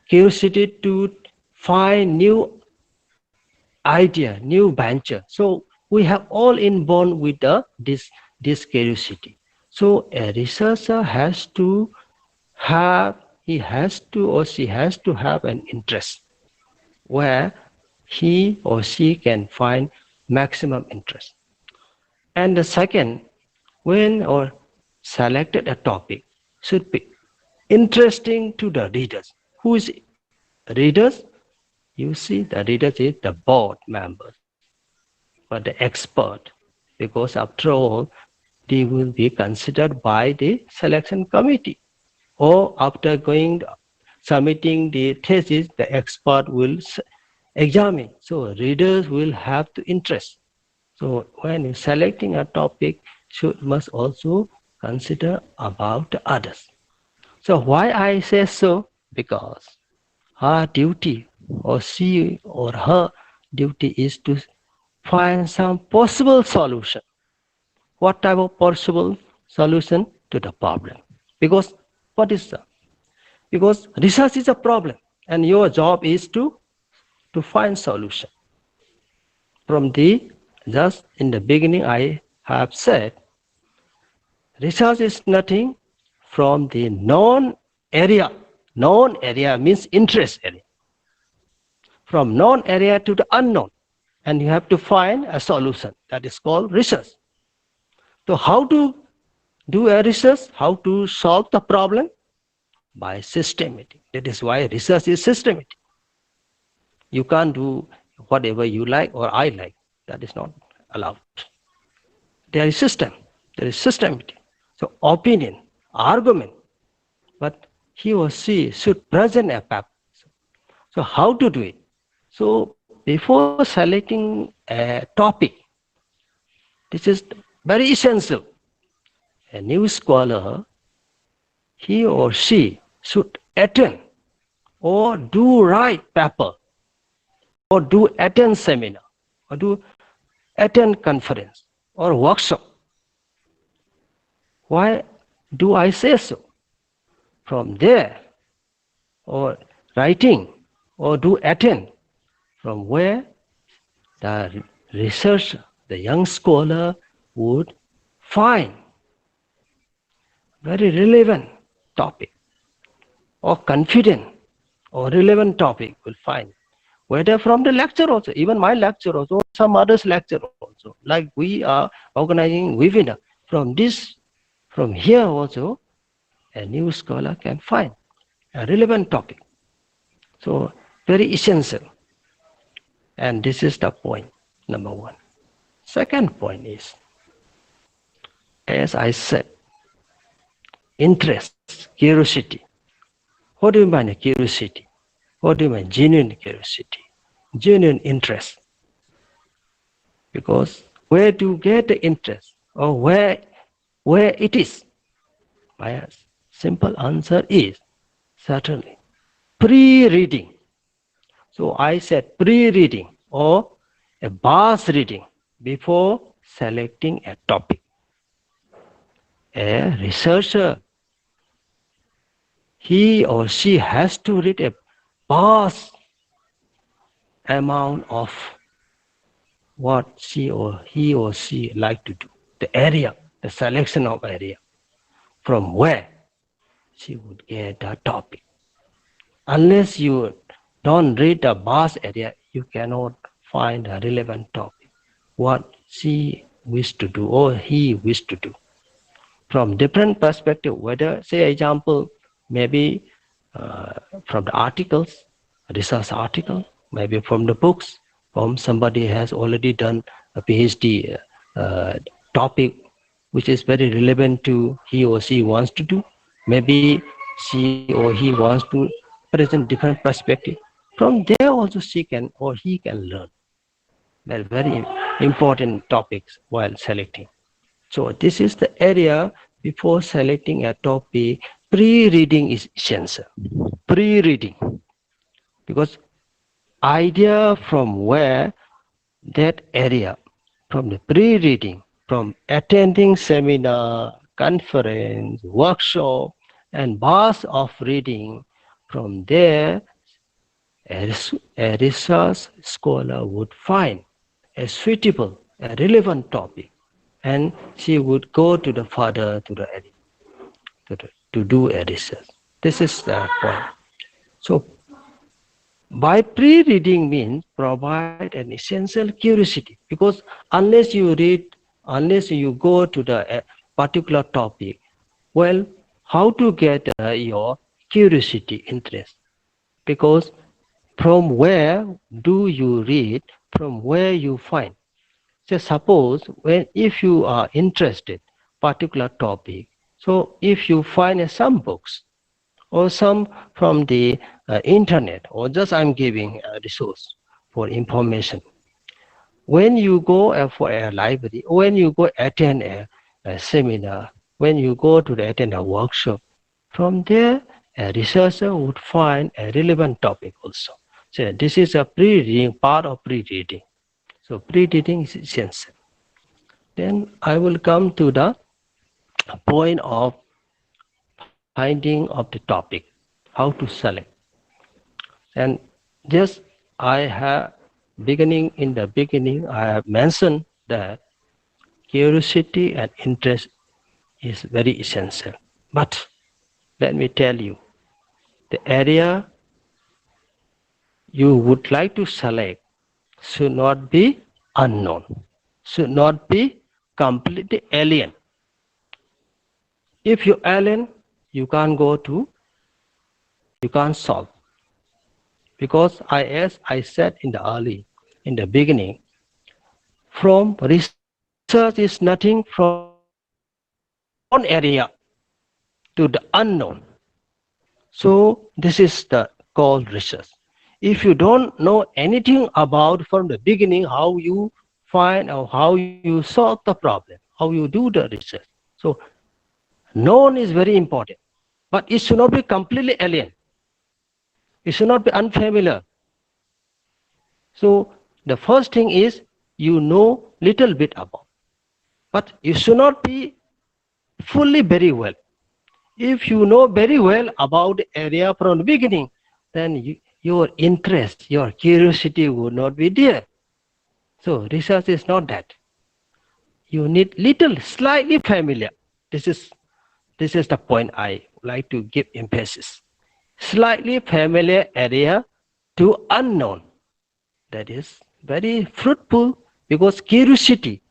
curiosity to find new idea, new venture. So we have all inborn with this curiosity. So a researcher has to have, he has to or she has to have an interest where he or she can find maximum interest. And the second, when or selected a topic should be interesting to the readers. Who is readers? You see, the readers is the board members, but the expert, because after all, they will be considered by the selection committee. Or after going submitting the thesis, the expert will examine. So readers will have to interest. So when you're selecting a topic, should must also consider about the others. So why I say so? Because her duty or she or her duty is to find some possible solution. What type of possible solution to the problem? Because what is the, because research is a problem and your job is to find solution. From the just in the beginning I have said research is nothing from the known area. Known area means interest area. From known area to the unknown. And you have to find a solution. That is called research. So how to do a research? How to solve the problem? By systematic. That is why research is systematic. You can't do whatever you like or I like. That is not allowed. There is system. There is systematic. So opinion, argument, but he or she should present a paper. So how to do it? So before selecting a topic, this is very essential. A new scholar, he or she should attend or do write paper or do attend seminar or do attend conference or workshop. Why do I say so? From there or writing or do attend, from where the researcher, the young scholar would find very relevant topic or confident or relevant topic will find. Whether from the lecture also, even my lecture also, some others lecture also, like we are organizing webinar. From here also, a new scholar can find a relevant topic. So very essential. And this is the point, number one. Second point is, as I said, interest, curiosity. What do you mean by curiosity? What do you mean genuine curiosity? Genuine interest. Because where do you get the interest or where it is? My simple answer is certainly pre-reading. So I said pre-reading or a bus reading before selecting a topic. A researcher, he or she has to read a vast amount of what he or she like to do, the area, the selection of area, from where she would get a topic. Unless you don't read the vast area, you cannot find a relevant topic, what she wished to do or he wished to do. From different perspective, whether, say example, maybe from the articles, research article, maybe from the books, from somebody has already done PhD topic which is very relevant to he or she wants to do. Maybe she or he wants to present different perspective. From there also she can or he can learn. They're very important topics while selecting. So this is the area before selecting a topic. Pre-reading is essential. Pre-reading, because idea from where that area, from the pre-reading, from attending seminar, conference, workshop, and bars of reading, from there a research scholar would find a suitable, a relevant topic, and she would go to the further to do a research. This is the point. So by pre-reading means provide an essential curiosity, because unless you read, unless you go to the particular topic, well, how to get your curiosity interest? Because from where do you read, from where you find? So suppose when if you are interested particular topic, so if you find some books or some from the internet, or just I'm giving a resource for information. When you go for a library, when you go attend a seminar, when you go to attend a workshop, from there a researcher would find a relevant topic also. So this is a pre-reading, part of pre-reading. So pre-reading is essential. Then I will come to the point of finding of the topic, how to select. And just I have in the beginning, I have mentioned that curiosity and interest is very essential. But let me tell you, the area you would like to select should not be unknown, should not be completely alien. If you're alien, you can't go to, you can't solve. Because as I said in the beginning, from research is nothing from known area to the unknown. So this is the called research. If you don't know anything about from the beginning how you find or how you solve the problem, how you do the research. So known is very important, but it should not be completely alien. It should not be unfamiliar. So the first thing is you know little bit about, but you should not be fully very well. If you know very well about the area from the beginning, then your interest, your curiosity would not be there. So research is not that. You need little, slightly familiar. This is the point I like to give emphasis. Slightly familiar area to unknown. That is very fruitful, because curiosity.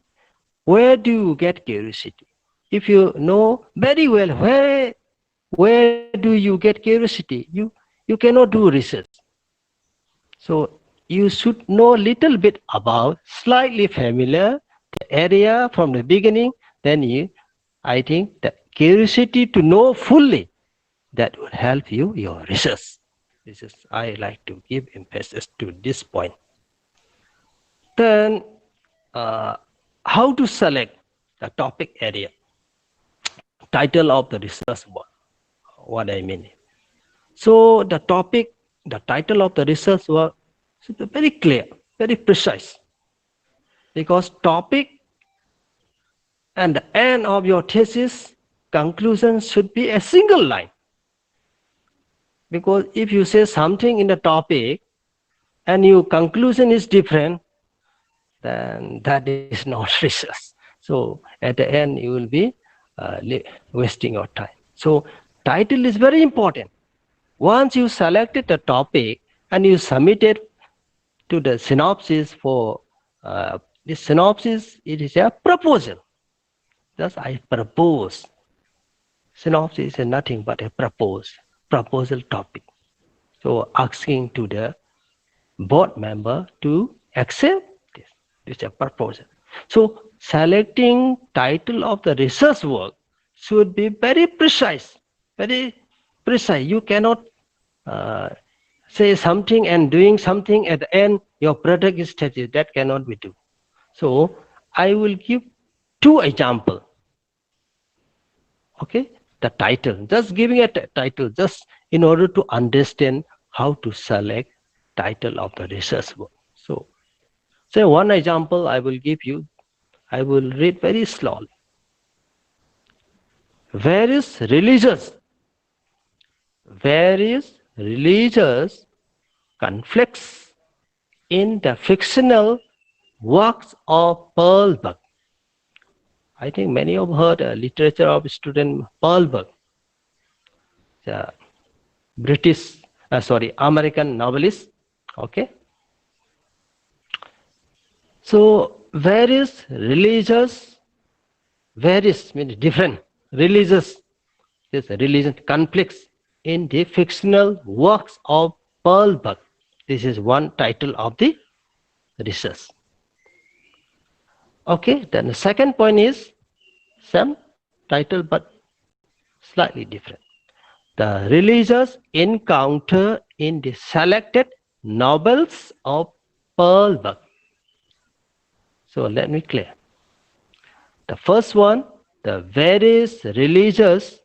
Where do you get curiosity? If you know very well where do you get curiosity, you cannot do research. So you should know little bit about, slightly familiar the area from the beginning. Then I think the curiosity to know fully, that will help you your research. This is I like to give emphasis to this point. Then how to select the topic area, title of the research work, what I mean. So the topic, the title of the research work should be very clear, very precise, because topic and the end of your thesis conclusion should be a single line. Because if you say something in the topic and your conclusion is different, then that is not research. So at the end you will be wasting your time. So title is very important. Once you selected the topic and you submitted to the synopsis for this synopsis, it is a proposal. Thus I propose. Synopsis is nothing but a proposal topic. So asking to the board member to accept this. This is a proposal. So selecting title of the research work should be very precise, very precise. You cannot uh, say something and doing something at the end, your product is static. That cannot be done. So I will give two examples. Okay, the title, just giving a title, just in order to understand how to select title of the research work. So, say one example I will give you. I will read very slowly. Various religious conflicts in the fictional works of Pearl Buck. I think many of heard literature of student Pearl Buck, the American novelist. Okay, so various means different religious, this religion conflicts in the fictional works of Pearl Buck. This is one title of the research. Okay, then the second point is same title but slightly different. The religious encounter in the selected novels of Pearl Buck. So let me clear. The first one, the various religious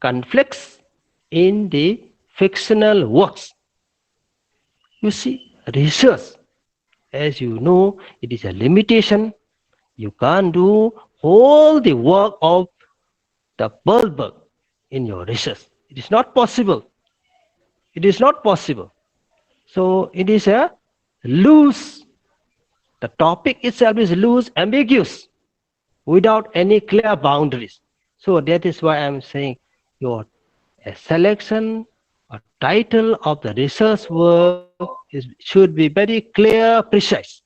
conflicts in the fictional works. You see, research, as you know, it is a limitation. You can't do all the work of the Pearl Buck in your research. It is not possible. It is not possible. So it is a loose. The topic itself is loose, ambiguous, without any clear boundaries. So that is why I am saying your a selection, a title of the research work should be very clear, precise,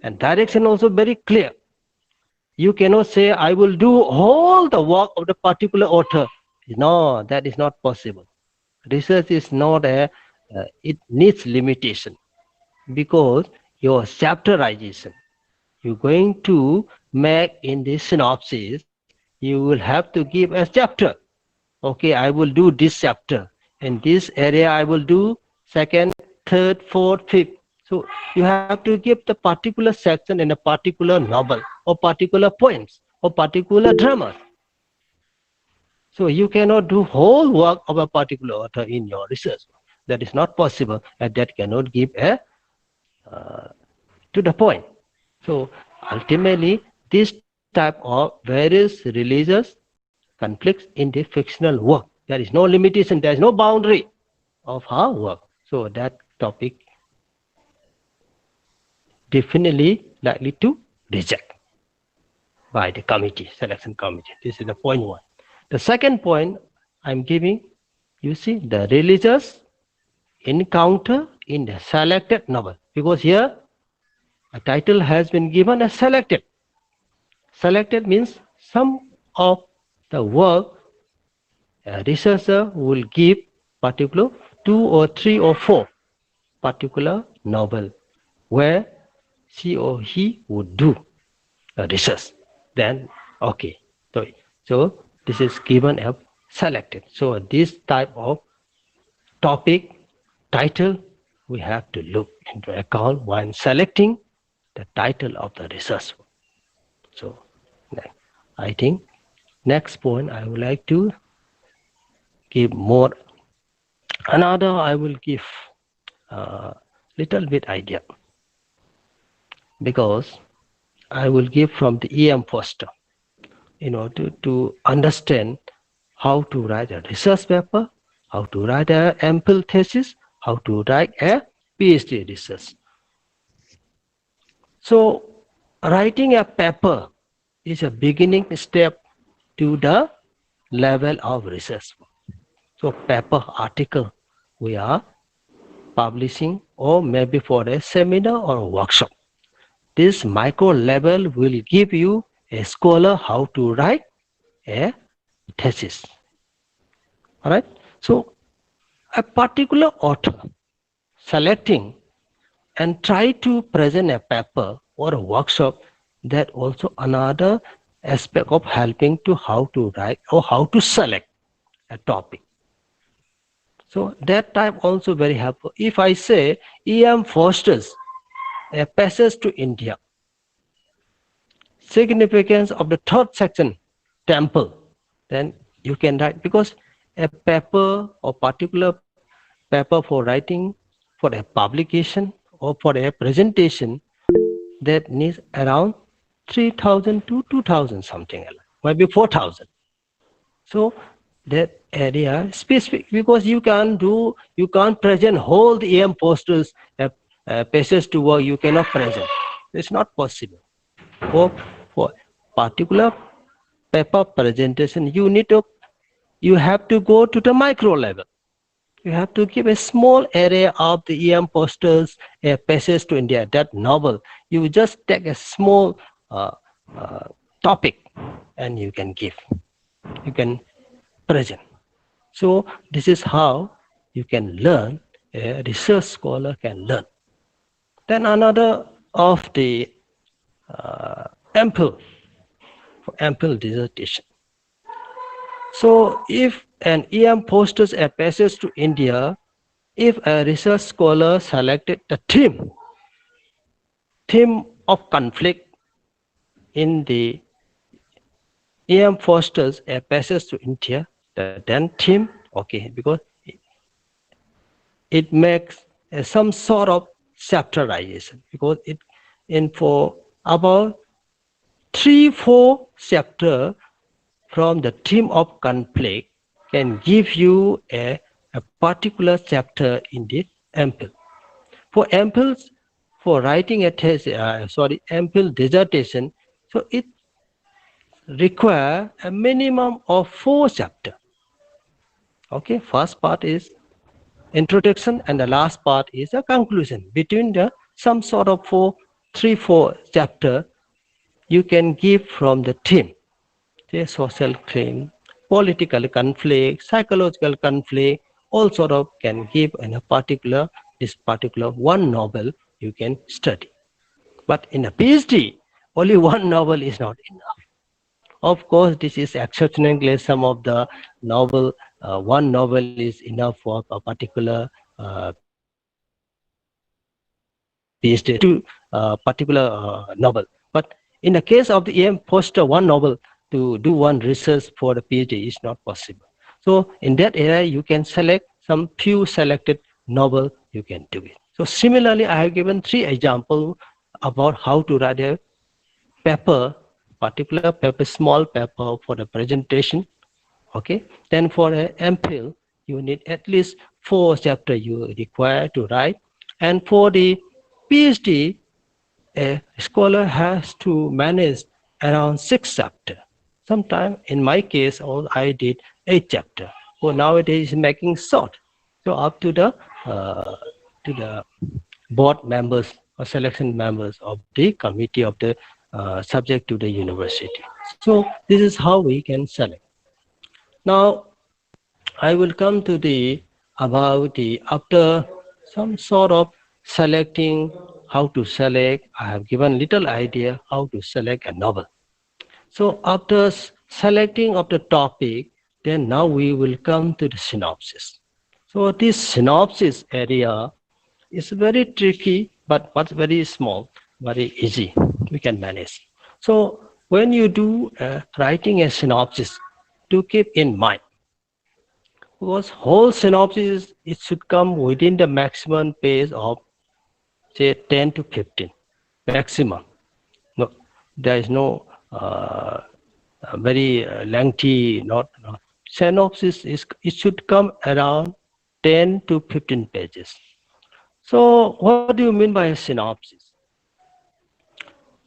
and direction also very clear. You cannot say I will do all the work of the particular author. No, that is not possible. Research is not it needs limitation, because your chapterization, you're going to make in the synopsis, you will have to give a chapter. Okay, I will do this chapter. In this area, I will do second, third, fourth, fifth. So you have to give the particular section in a particular novel or particular poems or particular dramas. So you cannot do whole work of a particular author in your research. That is not possible, and that cannot give a to the point. So ultimately, this type of various religious conflicts in the fictional work. There is no limitation, there is no boundary of our work. So that topic definitely likely to reject by the committee, selection committee. This is the point one. The second point I'm giving, you see, the religious encounter in the selected novel, because here a title has been given as selected. Selected means some of the work a researcher will give particular 2 or 3 or 4 particular novel where she or he would do a research. Then okay, so this is given as selected. So this type of topic title we have to look into account when selecting the title of the research. So I think next point I would like to give more. Another I will give a little bit idea, because I will give from the E.M. Foster in order to understand how to write a research paper, how to write an ample thesis, how to write a PhD research. So writing a paper is a beginning step to the level of research. So paper article we are publishing, or maybe for a seminar or a workshop. This micro level will give you a scholar how to write a thesis. All right. So a particular author selecting and try to present a paper or a workshop that also another aspect of helping to how to write or how to select a topic. So that type also very helpful. If I say E.M. Foster's A Passage to India, significance of the third section, temple, then you can write, because a paper or particular paper for writing for a publication or for a presentation, that needs around 3,000 to 2,000 something like, maybe 4,000. So that area specific, because you can't present whole the EM posters, passes to work, you cannot present. It's not possible. For particular paper presentation, you have to go to the micro level. You have to give a small area of the EM posters, a passage to India, that novel. You just take a small uh, uh, topic and you can give, you can present. So this is how you can learn, a research scholar can learn. Then another of the uh, ample, ample dissertation. So if an EM posters a passage to India, if a research scholar selected the theme of conflict in the EM Foster's a passage to India, the then theme, okay, because it makes some sort of chapterization, because it in for about 3-4 chapter from the theme of conflict can give you a particular chapter in the ample. For amples, for writing a thesis, ample dissertation, so it require a minimum of 4 chapter. Okay, first part is introduction and the last part is a conclusion. Between the some sort of 3-4 chapter you can give from the theme, the social theme, political conflict, psychological conflict, all sort of can give in a particular, this particular one novel you can study. But in a PhD, only one novel is not enough. Of course, this is exceptionally some of the novel, one novel is enough for a particular PhD to particular novel. But in the case of the EM poster, one novel to do one research for the PhD is not possible. So in that area, you can select some few selected novel, you can do it. So similarly, I have given 3 examples about how to write a paper, particular paper, small paper for the presentation. Okay, then for an MPhil, you need at least 4 chapters you require to write, and for the PhD, a scholar has to manage around 6 chapters. Sometimes, in my case, I did 8 chapters. So nowadays, making short. So up to the board members or selection members of the committee of the subject to the university. So this is how we can select. Now I will come to the about the after some sort of selecting, how to select. I have given little idea how to select a novel. So after selecting of the topic, then now we will come to the synopsis. So this synopsis area is very tricky, but very small, very easy. We can manage. So when you do writing a synopsis, to keep in mind, because whole synopsis it should come within the maximum page of say 10 to 15 maximum. No, there is no very lengthy not synopsis is it should come around 10 to 15 pages. So what do you mean by a synopsis?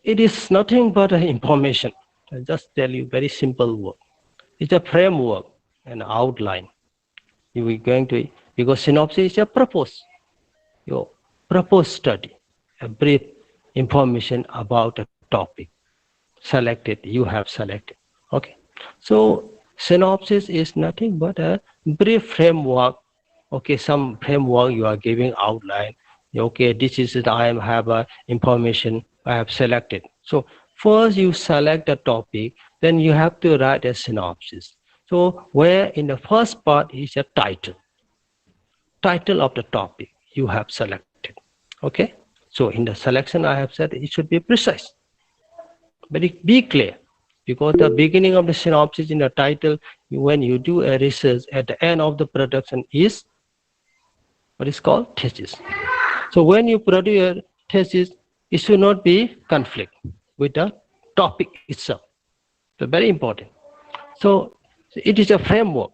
It is nothing but information. I'll just tell you very simple word. It's a framework, an outline. You are going to, because synopsis is a purpose, your purpose study, a brief information about a topic selected, you have selected. Okay. So synopsis is nothing but a brief framework. Okay, some framework you are giving outline. Okay, this is it. I have information I have selected. So First, you select the topic, then you have to write a synopsis. So, where in the first part is a title of the topic you have selected. Okay, so in the selection I have said it should be precise, be clear, because the beginning of the synopsis in the title, when you do a research, at the end of the production is what is called thesis. So when you produce a thesis, it should not be conflict with the topic itself. So very important. So it is a framework.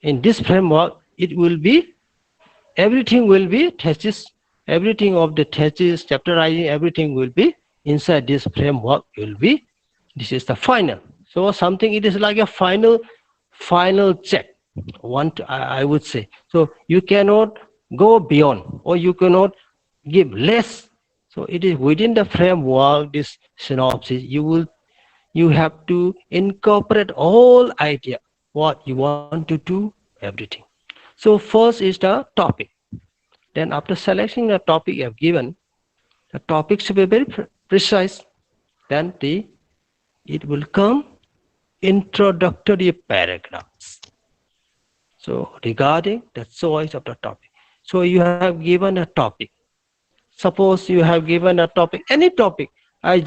In this framework, it will be, everything will be thesis, everything of the thesis, chapterizing, everything will be inside this framework will be, this is the final. So something, it is like a final check. I would say. So you cannot go beyond, or you cannot give less. So it is within the framework, this synopsis, you have to incorporate all idea, what you want to do, everything. So first is the topic. Then after selecting the topic you have given, the topic should be very precise. Then it will come introductory paragraphs. So regarding the choice of the topic. So you have given a topic. Suppose you have given a topic, any topic. I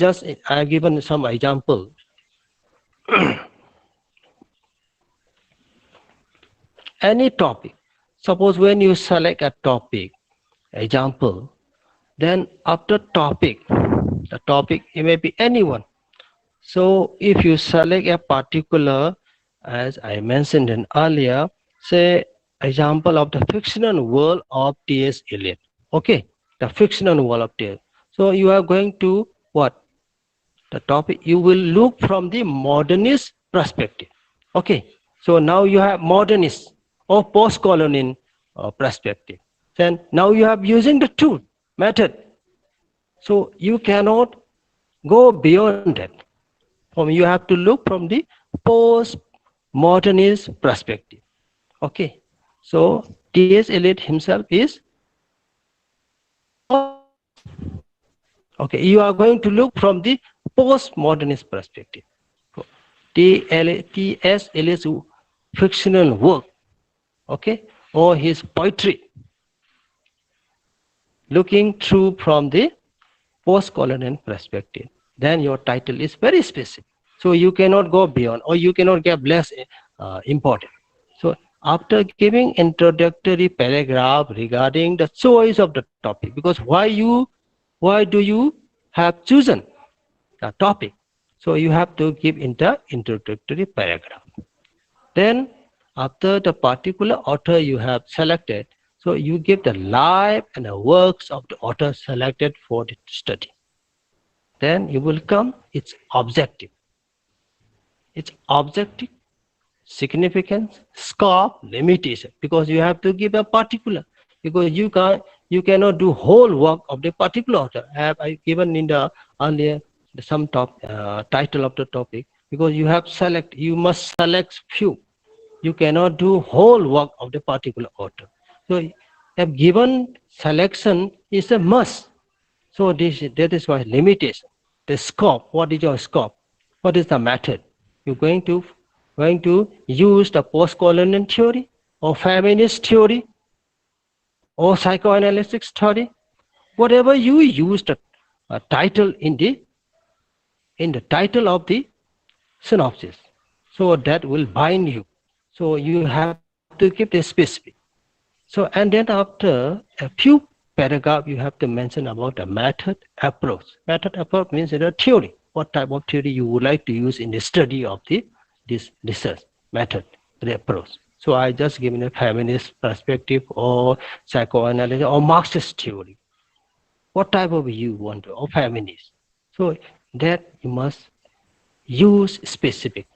have given some example. Any topic. Suppose when you select a topic, example, then after topic, the topic, it may be anyone. So if you select a particular, as I mentioned in earlier, say example of the fictional world of T.S. Eliot. Okay, the fictional world of T.S. So you are going to what? The topic, you will look from the modernist perspective. Okay, so now you have modernist or post-colonial perspective. Then now you have using the tool method. So you cannot go beyond that. You have to look from the post-modernist perspective. Okay, so T.S. Eliot himself is modernist. Okay, you are going to look from the post-modernist perspective. T.S. Eliot's fictional work, okay, or his poetry, looking through from the post-colonial perspective. Then your title is very specific. So you cannot go beyond, or you cannot get less important. So after giving introductory paragraph regarding the choice of the topic, because why do you have chosen the topic? So you have to give in the introductory paragraph. Then after the particular author you have selected, so you give the life and the works of the author selected for the study. Then you will come its objective. Its objective, significance, scope, limitation, because you have to give a particular, because you cannot do whole work of the particular author. Have I given in the earlier some title of the topic, because you must select few. You cannot do whole work of the particular author. So a given selection is a must. So that is why limitation. The scope. What is your scope? What is the method? You're going to use the post-colonial theory, or feminist theory, or psychoanalytic theory. Whatever you use the title in the title of the synopsis. So that will bind you. So you have to keep it specific. So, and then after a few paragraph, you have to mention about the method approach. Method approach means the theory. What type of theory you would like to use in the study of this research method, the approach. So I just given a feminist perspective, or psychoanalysis, or Marxist theory. What type of you want to, or feminist. So that you must use specifically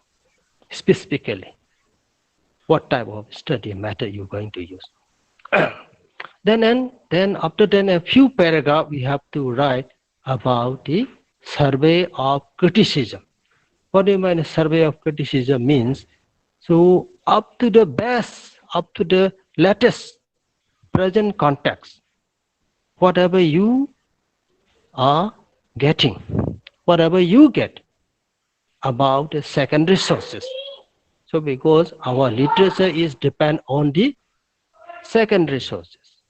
what type of study method you're going to use. Then after a few paragraphs we have to write about the survey of criticism. What do you mean survey of criticism means? So up to the best, up to the latest present context, whatever you are getting, whatever you get about the secondary sources. So because our literature is depend on the secondary sources,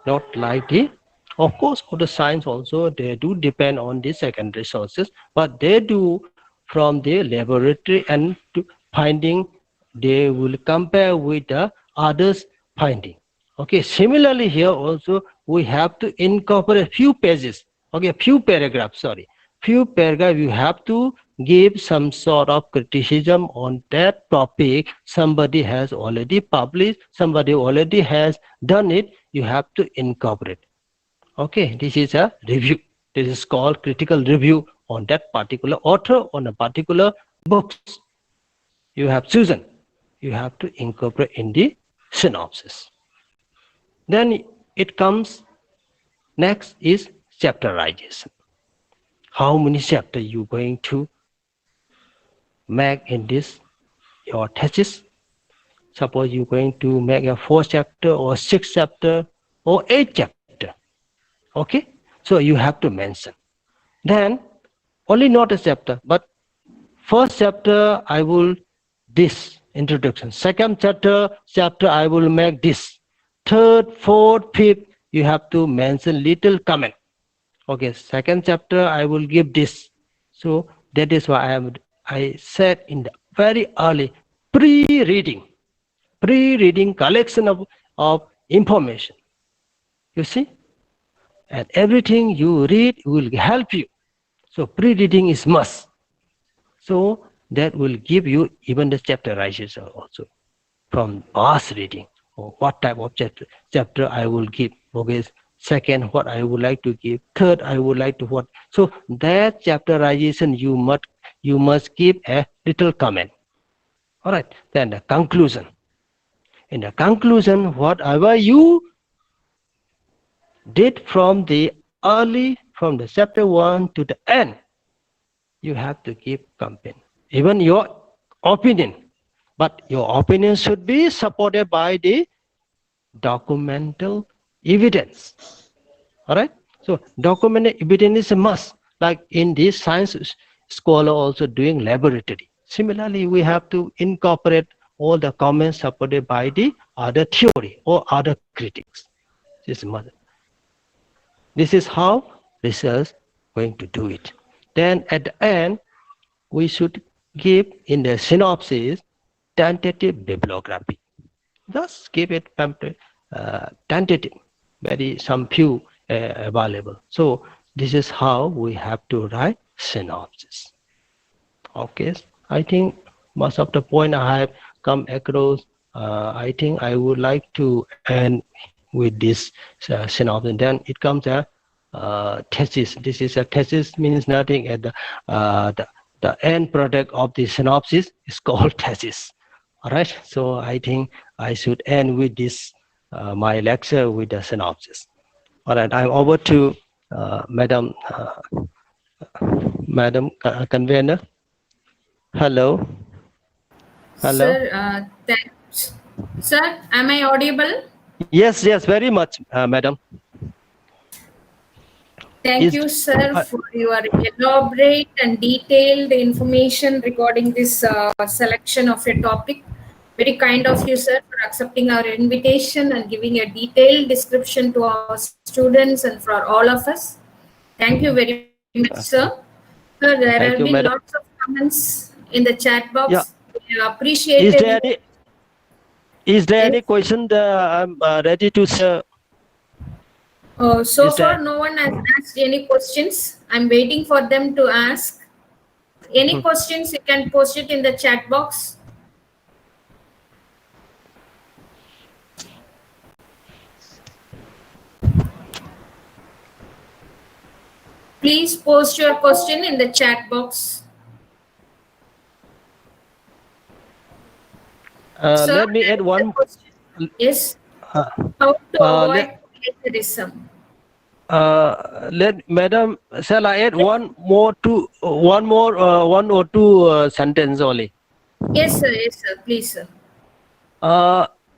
not like the, of course, for the science also they do depend on the secondary sources, but they do from the laboratory and to finding, they will compare with the others finding. Okay, similarly here also we have to incorporate few pages, okay, few paragraphs, sorry, few paragraph. You have to give some sort of criticism on that topic somebody has already published, somebody already has done it, you have to incorporate. Okay, this is a review, this is called critical review on that particular author, on a particular books you have chosen, you have to incorporate in the synopsis. Then it comes, next is chapterization. How many chapters you going to make in this your thesis? Suppose you're going to make a 4 chapter or 6 chapter or 8 chapter. Okay, so you have to mention. Then only not a chapter, but first chapter I will this introduction. Second chapter I will make this. Third, fourth, fifth, you have to mention little comment. Okay, second chapter I will give this. So that is why I said in the very early pre-reading, pre-reading collection of information. You see, and everything you read will help you. So pre-reading is must. So that will give you even the chapterization also from past reading, or what type of chapter I will give. Okay, second, what I would like to give. Third, I would like to what. So that chapterization you must give a little comment. All right. Then the conclusion. In the conclusion, whatever you did from the early, from the chapter 1 to the end, you have to give comment, even your opinion, but your opinion should be supported by the documental evidence. All right, so documented evidence is a must, like in this science scholar also doing laboratory. Similarly, we have to incorporate all the comments supported by the other theory or other critics. This is how research going to do it. Then at the end, we should give in the synopsis tentative bibliography. Just give it tentative, very some few available. So this is how we have to write synopsis. Okay, I think most of the point I have come across. I think I would like to end with this synopsis. Then it comes a thesis. This is a thesis, means nothing at the end product of the synopsis is called thesis. All right, so I think I should end with this my lecture with the synopsis. All right, I'm over to Madam Convener. Hello. Hello. Sir, thanks. Sir, am I audible? Yes, yes, very much, Madam. Thank you, sir, for your elaborate and detailed information regarding this selection of a topic. Very kind of you, sir, for accepting our invitation and giving a detailed description to our students and for all of us. Thank you very much, sir. Sir, there have been Madam. lots of comments in the chat box. Yeah. We appreciate it. Is there any question that I'm ready to share? So far, no one has asked any questions. I'm waiting for them to ask. Any questions, you can post it in the chat box. Please post your question in the chat box. Let me add one. Yes. How to avoid plagiarism? Madam, shall I add one or two sentence only? Yes, sir. Yes, sir. Please, sir.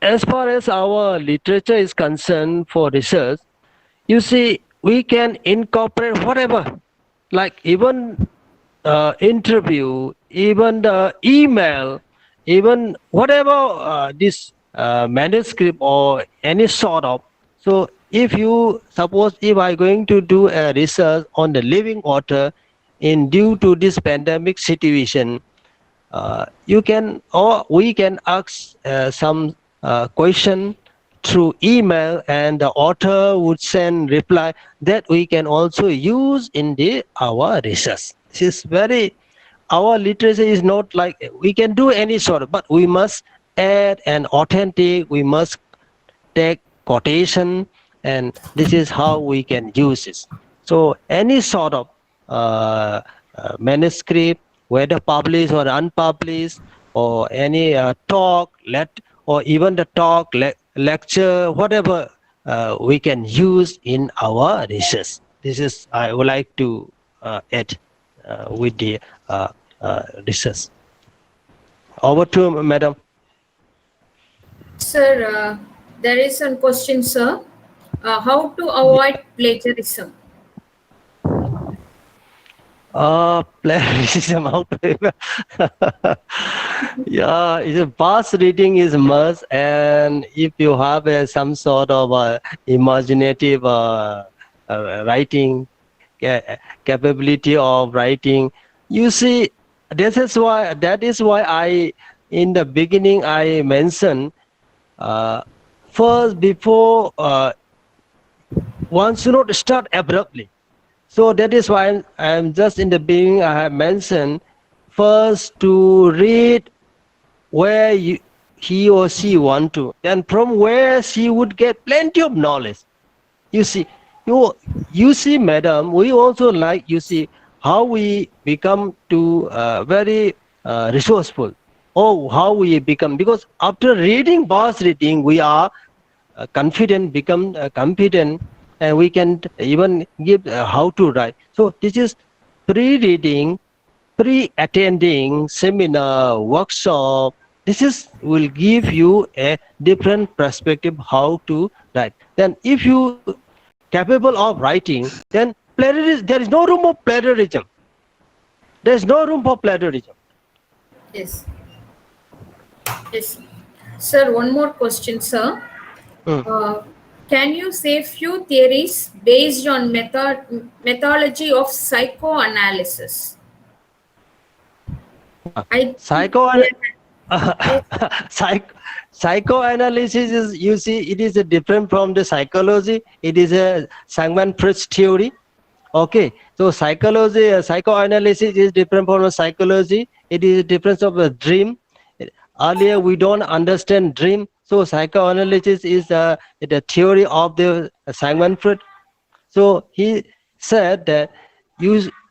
As far as our literature is concerned for research, you see, we can incorporate whatever, like even interview, even the email, even whatever this manuscript or any sort of. So if you suppose if I going to do a research on the living author in due to this pandemic situation, you can or we can ask some question through email and the author would send reply that we can also use in the our research. This is very, our literacy is not like we can do any sort of, but we must add an authentic, we must take quotation, and this is how we can use it. So any sort of manuscript, whether published or unpublished, or any talk, or even the talk, lecture, whatever we can use in our research. This is I would like to add with the research. Over to Madam. Sir, there is a question, sir. How to avoid plagiarism? Plagiarism out. Yeah, it's a fast reading is must, and if you have some sort of imaginative writing capability of writing, you see, that is why I in the beginning I mentioned first before one should not start abruptly. So that is why I'm just in the beginning I have mentioned first to read where he or she want to, then from where she would get plenty of knowledge. You see, you see, madam, we also like, you see, how we become to very resourceful. Oh, how we become, because after reading, past reading, we are confident, become competent, and we can even give how to write. So this is pre-reading, pre-attending seminar, workshop. This is will give you a different perspective how to write. Then if you capable of writing, then plagiarism, there is no room of plagiarism. There is no room for plagiarism. Yes. Yes. Sir, one more question, sir. Mm. Can you say few theories based on methodology of psychoanalysis? I think Psycho yes, psychoanalysis is, you see, it is a different from the psychology. It is a Sigmund Freud's theory. Okay, so psychology, psychoanalysis is different from the psychology. It is a difference of a dream. Earlier we don't understand dream, so psychoanalysis is the theory of the Sigmund Freud. So he said that you